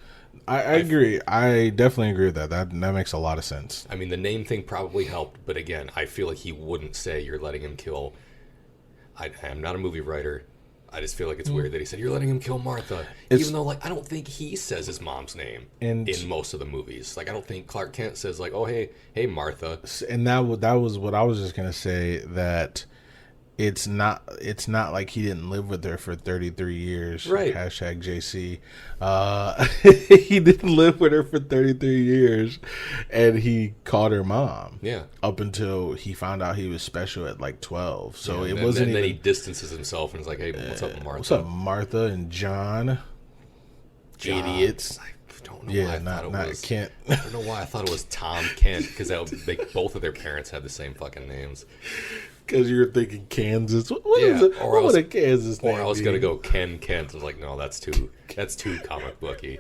I agree. I definitely agree with that. That makes a lot of sense. I mean, the name thing probably helped, but again, I feel like he wouldn't say you're letting him kill. I am not a movie writer. I just feel like it's weird that he said you're letting him kill Martha, even though like I don't think he says his mom's name in most of the movies. Like I don't think Clark Kent says like, oh hey Martha. And that was what I was just gonna say, that it's not like he didn't live with her for 33 years. Right. Hashtag JC. He didn't live with her for 33 years, and he called her mom. Yeah. Up until he found out he was special at like 12. So yeah, it wasn't. And then he distances himself and is like, "Hey, what's up, Martha? What's up, Martha and John? Idiots." I don't know why I thought it was Kent. I don't know why I thought it was Tom Kent, because that would make both of their parents have the same fucking names. Because you're thinking Kansas. What is it? What would a Kansas name Or I was going to go Ken Kent. I was like, no, that's too comic booky.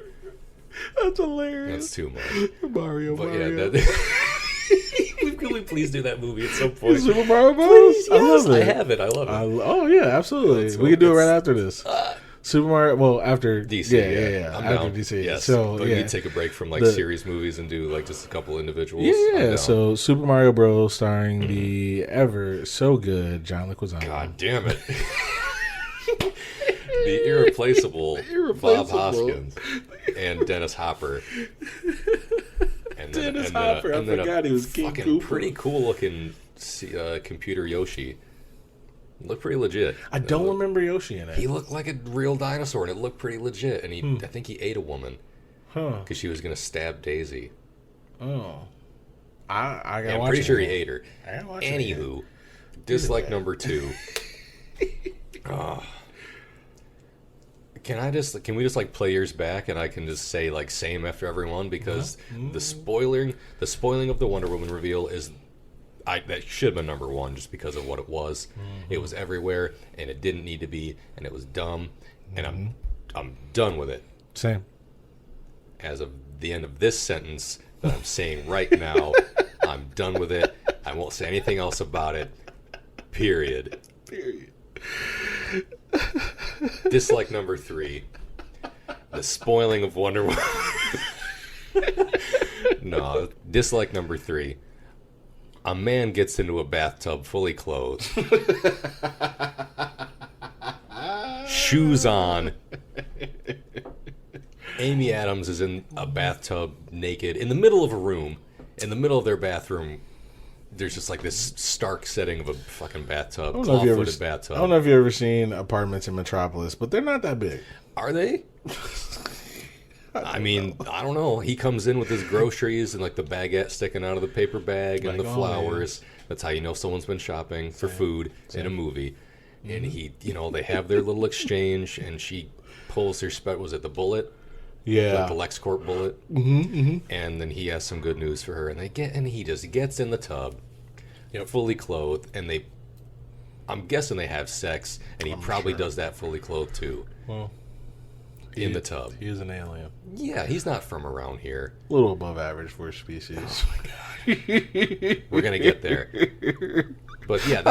That's hilarious. That's too much. Mario. Yeah, can we please do that movie at some point? Super Mario Bros? Please, yes, I have it. I love it. Oh, yeah, absolutely. We can do it right after this. Super Mario, well, after DC, yeah. I'm after down. DC. Yes. So but we take a break from like series movies and do like just a couple individuals. Yeah. So Super Mario Bros. Starring the ever so good John Leguizamo. God damn it! The irreplaceable Bob Hoskins and Dennis Hopper. And then, Dennis Hopper, I forgot he was King fucking Cooper. Pretty cool looking computer Yoshi. Looked pretty legit. I don't remember Yoshi in it. He looked like a real dinosaur, and it looked pretty legit. And I think he ate a woman because she was going to stab Daisy. Oh, I gotta I'm watch pretty it sure he again. ate her. I gotta watch it Anywho, again. dislike number 2. Can we just like play yours back, and I can just say like same after everyone, because the spoiling of the Wonder Woman reveal is. That should have been number 1 just because of what it was. It was everywhere, and it didn't need to be, and it was dumb, and I'm done with it. Same. As of the end of this sentence that I'm saying right now, I'm done with it. I won't say anything else about it. Period. Dislike number 3. The spoiling of Wonder Woman. No, dislike number 3. A man gets into a bathtub fully clothed. Shoes on. Amy Adams is in a bathtub naked in the middle of a room. In the middle of their bathroom, there's just like this stark setting of a fucking bathtub, claw-footed bathtub. I don't know if you've ever seen apartments in Metropolis, but they're not that big. Are they? I mean, I don't know. He comes in with his groceries and like the baguette sticking out of the paper bag and the flowers. That's how you know someone's been shopping for food in a movie. And he, they have their little exchange, and she pulls her was it the bullet? Yeah. Like the LexCorp bullet. And then he has some good news for her, and he just gets in the tub, fully clothed, and I'm guessing they have sex, and he probably does that fully clothed too. Well, in the tub. He is an alien. Yeah, he's not from around here. A little above average for a species. Oh my god. We're gonna get there. But yeah,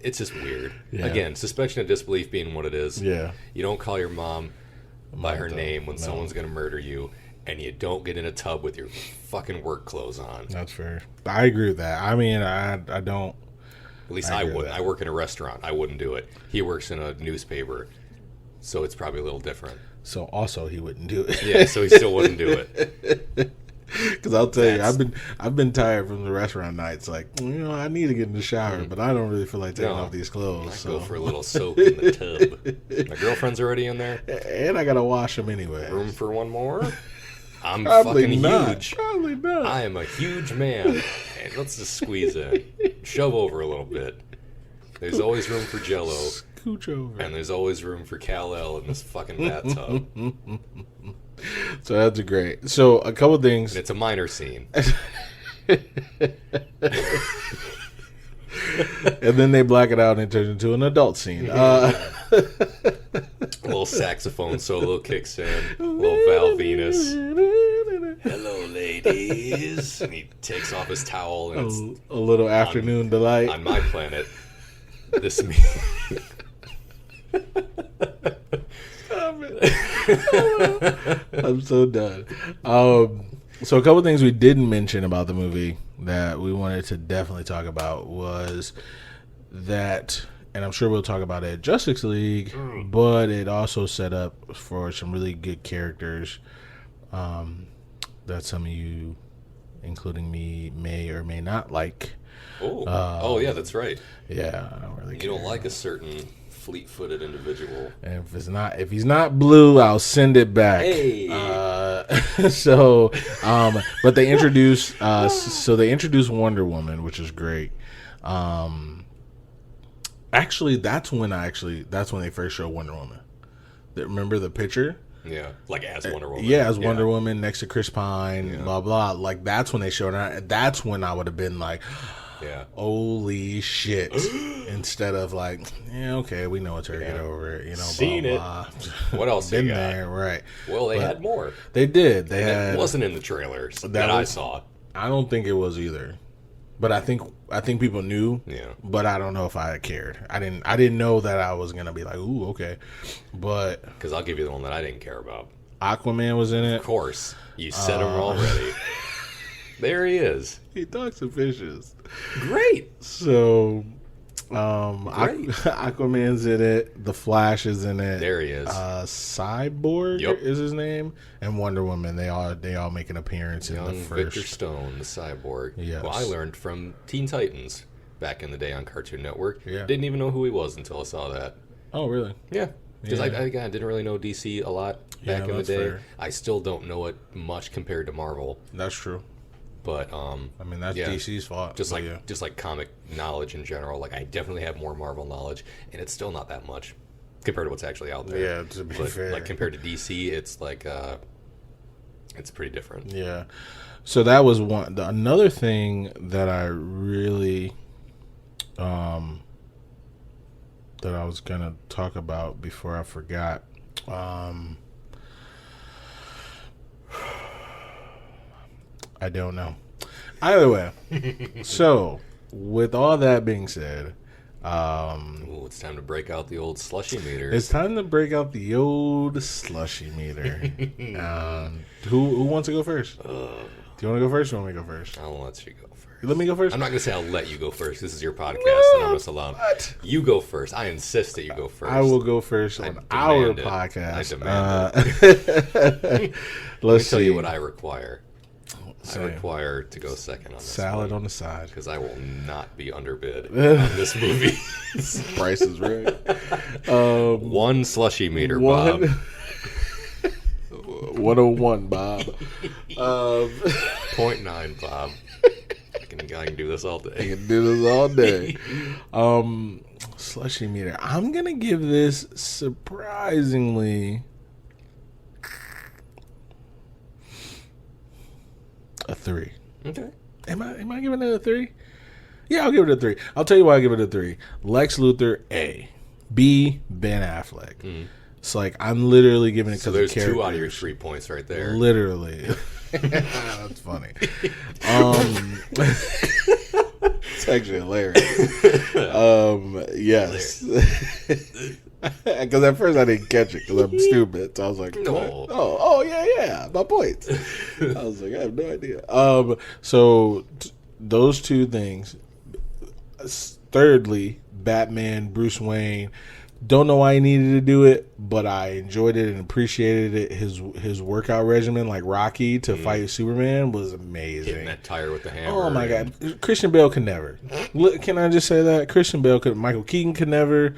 it's just weird. Yeah. Again, suspension of disbelief being what it is. Yeah. You don't call your mom by her name when someone's gonna murder you, and you don't get in a tub with your fucking work clothes on. That's fair. I agree with that. I mean, I don't. At least I wouldn't. I work in a restaurant. I wouldn't do it. He works in a newspaper, so it's probably a little different. So also he wouldn't do it. Yeah, so he still wouldn't do it. Because I'll tell you, I've been tired from the restaurant nights. Like, I need to get in the shower, but I don't really feel like taking off these clothes. I go for a little soak in the tub. My girlfriend's already in there, and I gotta wash them anyway. Room for one more? I'm Probably fucking not. huge. Probably not. I am a huge man. And let's just squeeze in. Shove over a little bit. There's always room for Jell-O. Scooch over. And there's always room for Kal-El in this fucking bathtub. So that's great. So a couple things. And it's a minor scene. And then they black it out and it turns into an adult scene. A little saxophone solo kicks in. A little Val Venus. Hello, ladies. And he takes off his towel. And it's a little afternoon delight. On my planet, this means... I'm so done. So a couple things we didn't mention about the movie that we wanted to definitely talk about was that, and I'm sure we'll talk about it, Justice League, but it also set up for some really good characters that some of you, including me, may or may not like. Oh, yeah, that's right. Yeah, I don't really care. You don't like a certain fleet-footed individual. And if he's not blue, I'll send it back. Hey. But they introduced Wonder Woman, which is great. Actually, that's when they first showed Wonder Woman. Remember the picture? Yeah, like as Wonder Woman. Yeah, as Wonder Woman next to Chris Pine, blah blah. Like that's when they showed her. That's when I would have been like, yeah, holy shit! Instead of like, yeah, okay, we know it's her. Get over it. Seen blah, it. Blah. What else? Been you got? there, right? Well, they had more. They did. It wasn't in the trailers that I saw. I don't think it was either. But I think people knew. Yeah. But I don't know if I cared. I didn't know that I was gonna be like, ooh, okay. But because I'll give you the one that I didn't care about. Aquaman was in it. Of course, you said him already. There he is. He talks to fishes. Great. So, Aquaman's in it. The Flash is in it. There he is. Cyborg is his name, and Wonder Woman. They all make an appearance in the first. Victor Stone, the Cyborg. Yes. Well, I learned from Teen Titans back in the day on Cartoon Network. Yeah. Didn't even know who he was until I saw that. Oh, really? Yeah. Because I didn't really know DC a lot back in the day. Fair. I still don't know it much compared to Marvel. That's true. But I mean, that's DC's fault. Just like comic knowledge in general. Like, I definitely have more Marvel knowledge, and it's still not that much compared to what's actually out there. Yeah, to be fair. Like, compared to DC, it's like it's pretty different. Yeah. So that was one. Another thing that I really that I was gonna talk about before I forgot. I don't know. Either way, so with all that being said, it's time to break out the old Slushie meter. It's time to break out the old Slushie meter. Who wants to go first? Do you want to go first or want me to go first? I'll let you go first. Let me go first? I'm not going to say I'll let you go first. This is your podcast, and I'm just allowed. What? You go first. I insist that you go first. I will go first on our podcast. I demand it. Let's tell you what I require. I require to go second on this salad on the side, because I will not be underbid on this movie. Price is right. One Slushie meter, Bob. 101, Bob. 0.9, Bob. I can do this all day. I can do this all day. Slushie meter. I'm gonna give this surprisingly a 3. Okay. Am I giving it a 3? Yeah, I'll give it a 3. I'll tell you why I give it a 3. Lex Luthor, A. B. Ben Affleck. It's like I'm literally giving it because there's 2 out of your 3 points right there. Literally. That's funny. It's actually hilarious. Yes. Because at first I didn't catch it because I'm stupid. So I was like, no. Oh, yeah, my points. I was like, I have no idea. So those 2 things. Thirdly, Batman, Bruce Wayne. Don't know why he needed to do it, but I enjoyed it and appreciated it. His workout regimen, like Rocky, to fight Superman was amazing. Hitting that tire with the hammer. Oh my God, Christian Bale could never. Can I just say that Christian Bale could? Michael Keaton could never.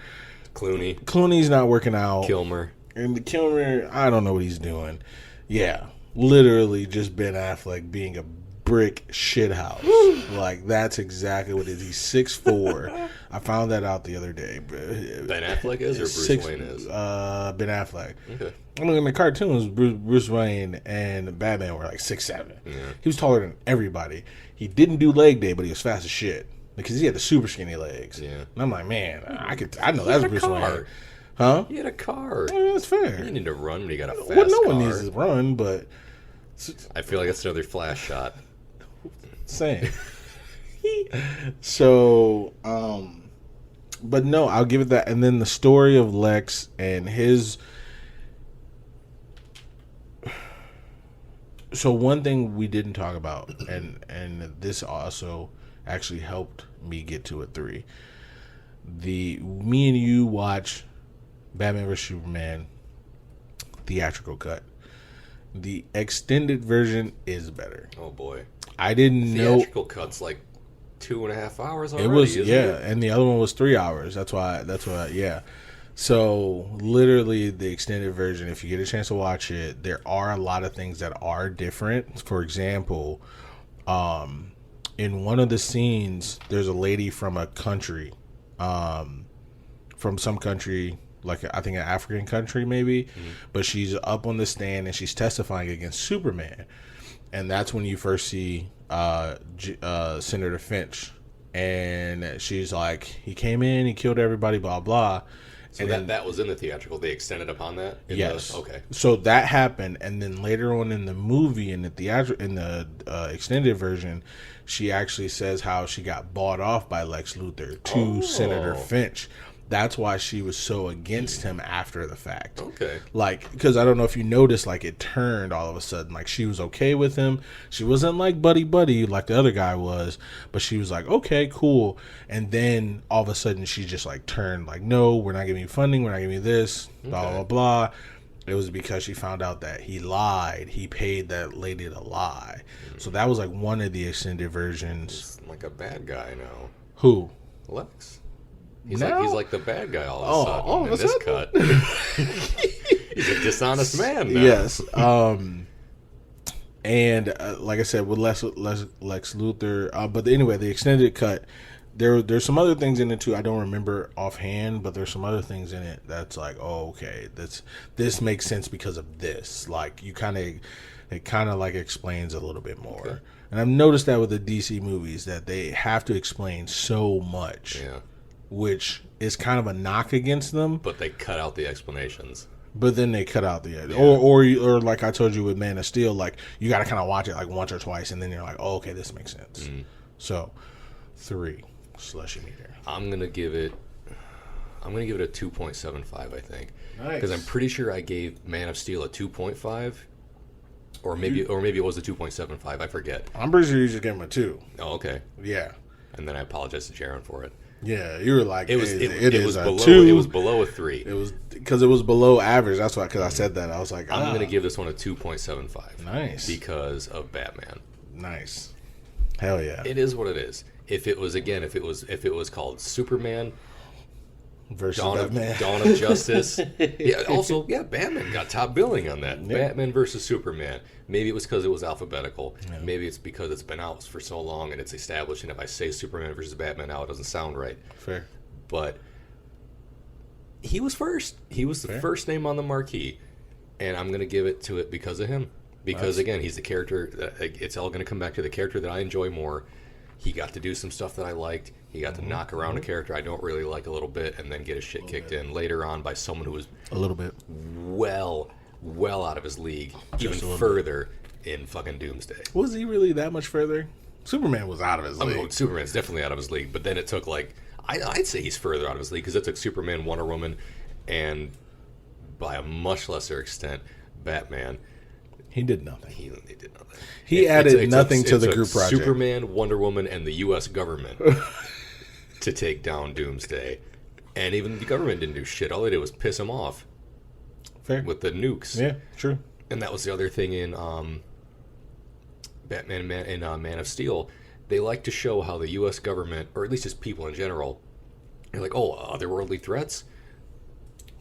Clooney's not working out. Kilmer, I don't know what he's doing. Yeah, literally just Ben Affleck being a brick shithouse. Like, that's exactly what it is. He's 6'4". I found that out the other day. Ben Affleck is, or Bruce Wayne is? Ben Affleck. Okay. I mean, in the cartoons, Bruce Wayne and Batman were like 6'7". Yeah. He was taller than everybody. He didn't do leg day, but he was fast as shit because he had the super skinny legs. Yeah. And I'm like, man, I know that's Bruce Wayne. Huh? He had a car. I mean, that's fair. You didn't need to run when you got a fast no car. one needs to run, but I feel like that's another flash shot. Same. So, but no, I'll give it that. And then the story of Lex and his. So one thing we didn't talk about, and this also actually helped me get to a 3. Me and you watch Batman vs Superman theatrical cut. The extended version is better. Oh boy. I didn't know theatrical cut's like 2.5 hours already. It was and the other one was 3 hours. That's why yeah. So literally the extended version, if you get a chance to watch it, there are a lot of things that are different. For example, in one of the scenes, there's a lady from a country, from some country, like I think an African country maybe, but she's up on the stand and she's testifying against Superman. And that's when you first see Senator Finch. And she's like, he came in, he killed everybody, blah, blah. So and then, that was in the theatrical. They extended upon that? Yes. Okay. So that happened. And then later on in the movie, in the extended version, she actually says how she got bought off by Lex Luthor to Senator Finch. That's why she was so against him after the fact. Okay. Like, because I don't know if you noticed, like, it turned all of a sudden. Like, she was okay with him. She wasn't like buddy like the other guy was, but she was like, okay, cool. And then all of a sudden she just like turned like, no, we're not giving you funding. We're not giving you this, blah, blah, blah. It was because she found out that he lied. He paid that lady to lie. So that was like one of the extended versions. He's like a bad guy now. Who? Lex. He's like the bad guy all of a sudden in this cut. He's a dishonest man now. Yes. And like I said, with Lex Luthor. But anyway, the extended cut, there's some other things in it too. I don't remember offhand, but there's some other things in it that's like, oh, okay, this makes sense because of this. Like it kind of like explains a little bit more. Okay. And I've noticed that with the DC movies that they have to explain so much. Yeah. Which is kind of a knock against them. But they cut out the explanations. But then they cut out the edit. Or like I told you with Man of Steel, like you got to kind of watch it like once or twice, and then you're like, oh, okay, this makes sense. So, 3 Slushie meter. I'm gonna give it a 2.75. I think. Nice. Because I'm pretty sure I gave Man of Steel a 2.5, or maybe it was a 2.75. I forget. I'm pretty sure you just gave him a 2. Oh, okay. Yeah. And then I apologize to Jaron for it. Yeah, you were like, it was below, 2. It was below a 3. It was because it was below average. That's why, because I said that. I was like, I'm going to give this one a 2.75. Nice. Because of Batman. Nice. Hell yeah. It is what it is. If it was called Superman versus Dawn of Justice. Batman got top billing on that. Yeah. Batman versus Superman. Maybe it was because it was alphabetical. Yeah. Maybe it's because it's been out for so long and it's established, and if I say Superman versus Batman now, it doesn't sound right. Fair. But he was first. He was the first name on the marquee, and I'm going to give it to it because of him. Because, again, he's the character. It's all going to come back to the character that I enjoy more. He got to do some stuff that I liked. He got to knock around a character I don't really like a little bit, and then get his shit kicked in later on by someone who was a little bit well out of his league, even further in fucking Doomsday. Was he really that much further? Superman was out of his league. I mean, Superman's definitely out of his league, but then it took I'd say he's further out of his league because it took Superman, Wonder Woman, and by a much lesser extent, Batman. He did nothing. He did nothing. He added nothing to the group project. Superman, Wonder Woman, and the U.S. government to take down Doomsday. And even the government didn't do shit. All they did was piss him off. Fair. With the nukes. Yeah, true. And that was the other thing in Batman and Man of Steel. They like to show how the U.S. government, or at least just people in general, are like, oh, otherworldly threats?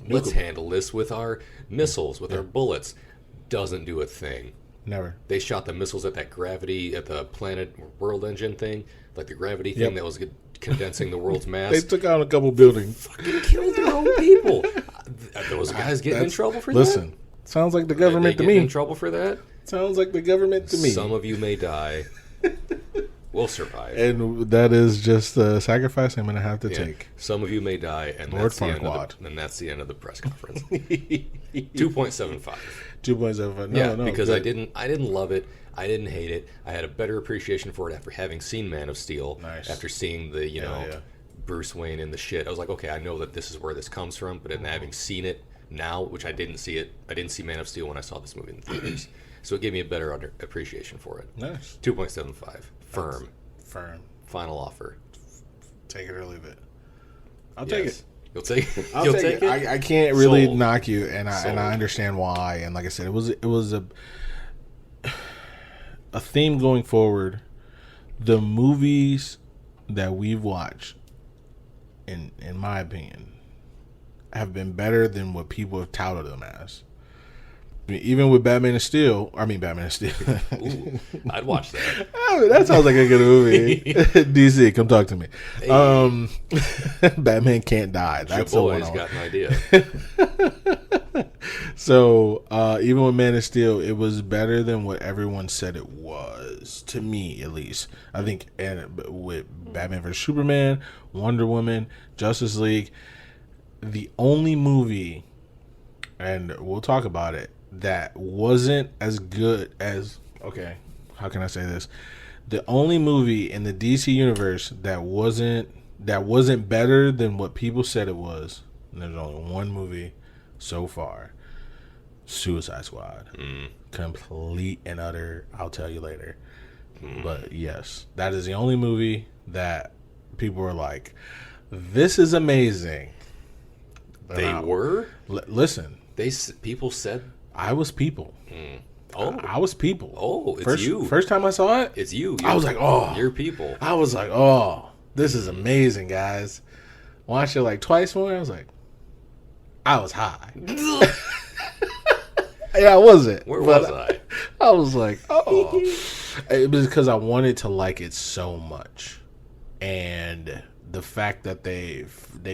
Let's handle this with our missiles, with our bullets. Doesn't do a thing. Never. They shot the missiles at that gravity, at the planet world engine thing, like the gravity thing that was condensing the world's mass. They took out a couple buildings. Fucking killed their own people. Are those guys getting in trouble for that? Listen, sounds like the government to me. In trouble for that? Sounds like the government to me. Some of you may die. We'll survive. And that is just a sacrifice I'm going to have to take. Some of you may die, and that's the end of the press conference. 2.75. 2.75. No, because I didn't love it. I didn't hate it. I had a better appreciation for it after having seen Man of Steel. Nice. After seeing the Bruce Wayne in the shit. I was like, okay, I know that this is where this comes from, but then having seen it now, which I didn't see Man of Steel when I saw this movie in the theaters. So it gave me a better appreciation for it. Nice. 2.75. Firm. Final offer. Take it or leave it. I'll take it. You'll take it. I'll take it. I can't really knock you, and I understand why. And like I said, it was a theme going forward. The movies that we've watched, in my opinion, have been better than what people have touted them as. I mean, even with Batman of Steel. Ooh, I'd watch that. That sounds like a good movie. DC, come talk to me. Hey. Batman Can't Die. That's your boy's got an idea. So, even with Man of Steel, it was better than what everyone said it was. To me, at least. I think with Batman vs. Superman, Wonder Woman, Justice League, the only movie, and we'll talk about it, that wasn't as good as, how can I say this? The only movie in the DC universe that wasn't that wasn't better than what people said it was, and there's only one movie so far, Suicide Squad. Complete and utter, I'll tell you later. But yes, that is the only movie that people were like, this is amazing. But they were? Listen. People said? I was people. Oh. I was people. Oh, it's you. First time I saw it, it's you. I was like, oh. You're people. I was like, oh, this is amazing, guys. Watched it like twice more. I was like, I was high. Yeah, I wasn't. Where was I? I was like, oh. It was because I wanted to like it so much. And the fact that they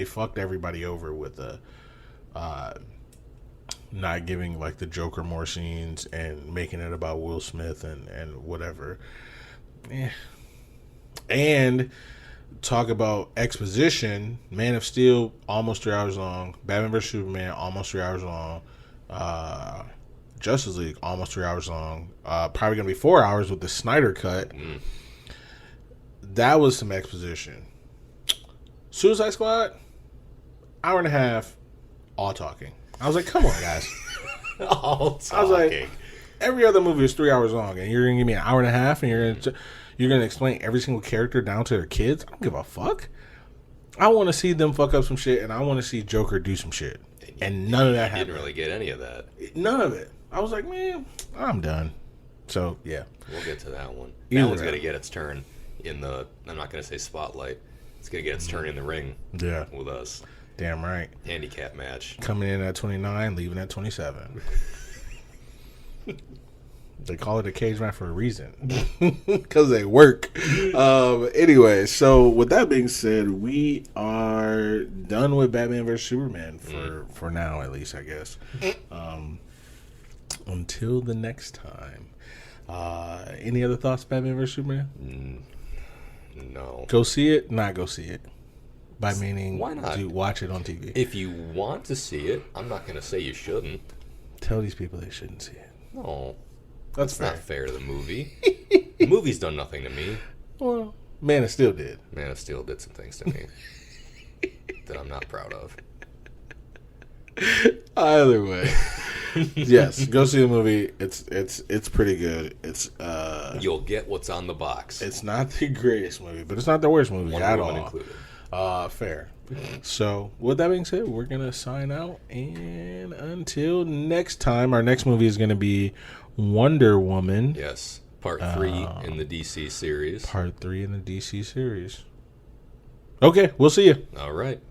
fucked everybody over with the not giving like the Joker more scenes and making it about Will Smith and whatever. And talk about exposition. Man of Steel, almost 3 hours long. Batman vs. Superman, almost 3 hours long. Justice League, almost 3 hours long. Probably going to be 4 hours with the Snyder cut. That was some exposition. Suicide Squad, hour and a half, all talking. I was like, come on, guys. All talking. I was like, every other movie is 3 hours long, and you're going to give me an hour and a half, and you're going to explain every single character down to their kids? I don't give a fuck. I want to see them fuck up some shit, and I want to see Joker do some shit. And none of that happened. Didn't really get any of that. None of it. I was like, man, I'm done. So, yeah. We'll get to that one. That one's going to get its turn in the, I'm not going to say spotlight. It's going to get its turn in the ring with us. Damn right. Handicap match. Coming in at 29, leaving at 27. They call it a cage match for a reason. Because they work. Anyway, so with that being said, we are done with Batman vs. Superman for now, at least, I guess. Until the next time. Any other thoughts, Batman vs. Superman? No. Go see it, not go see it. By meaning, why not? Watch it on TV. If you want to see it, I'm not going to say you shouldn't. Tell these people they shouldn't see it. No. That's not fair to the movie. The movie's done nothing to me. Well, Man of Steel did. Man of Steel did some things to me that I'm not proud of. Either way, yes, go see the movie. It's pretty good. It's you'll get what's on the box. It's not the greatest movie, but it's not the worst movie at all. Included. Fair. So, with that being said, we're gonna sign out, and until next time, our next movie is gonna be Wonder Woman. Yes, Part 3 in the DC series. Part 3 in the DC series. Okay, we'll see you. All right.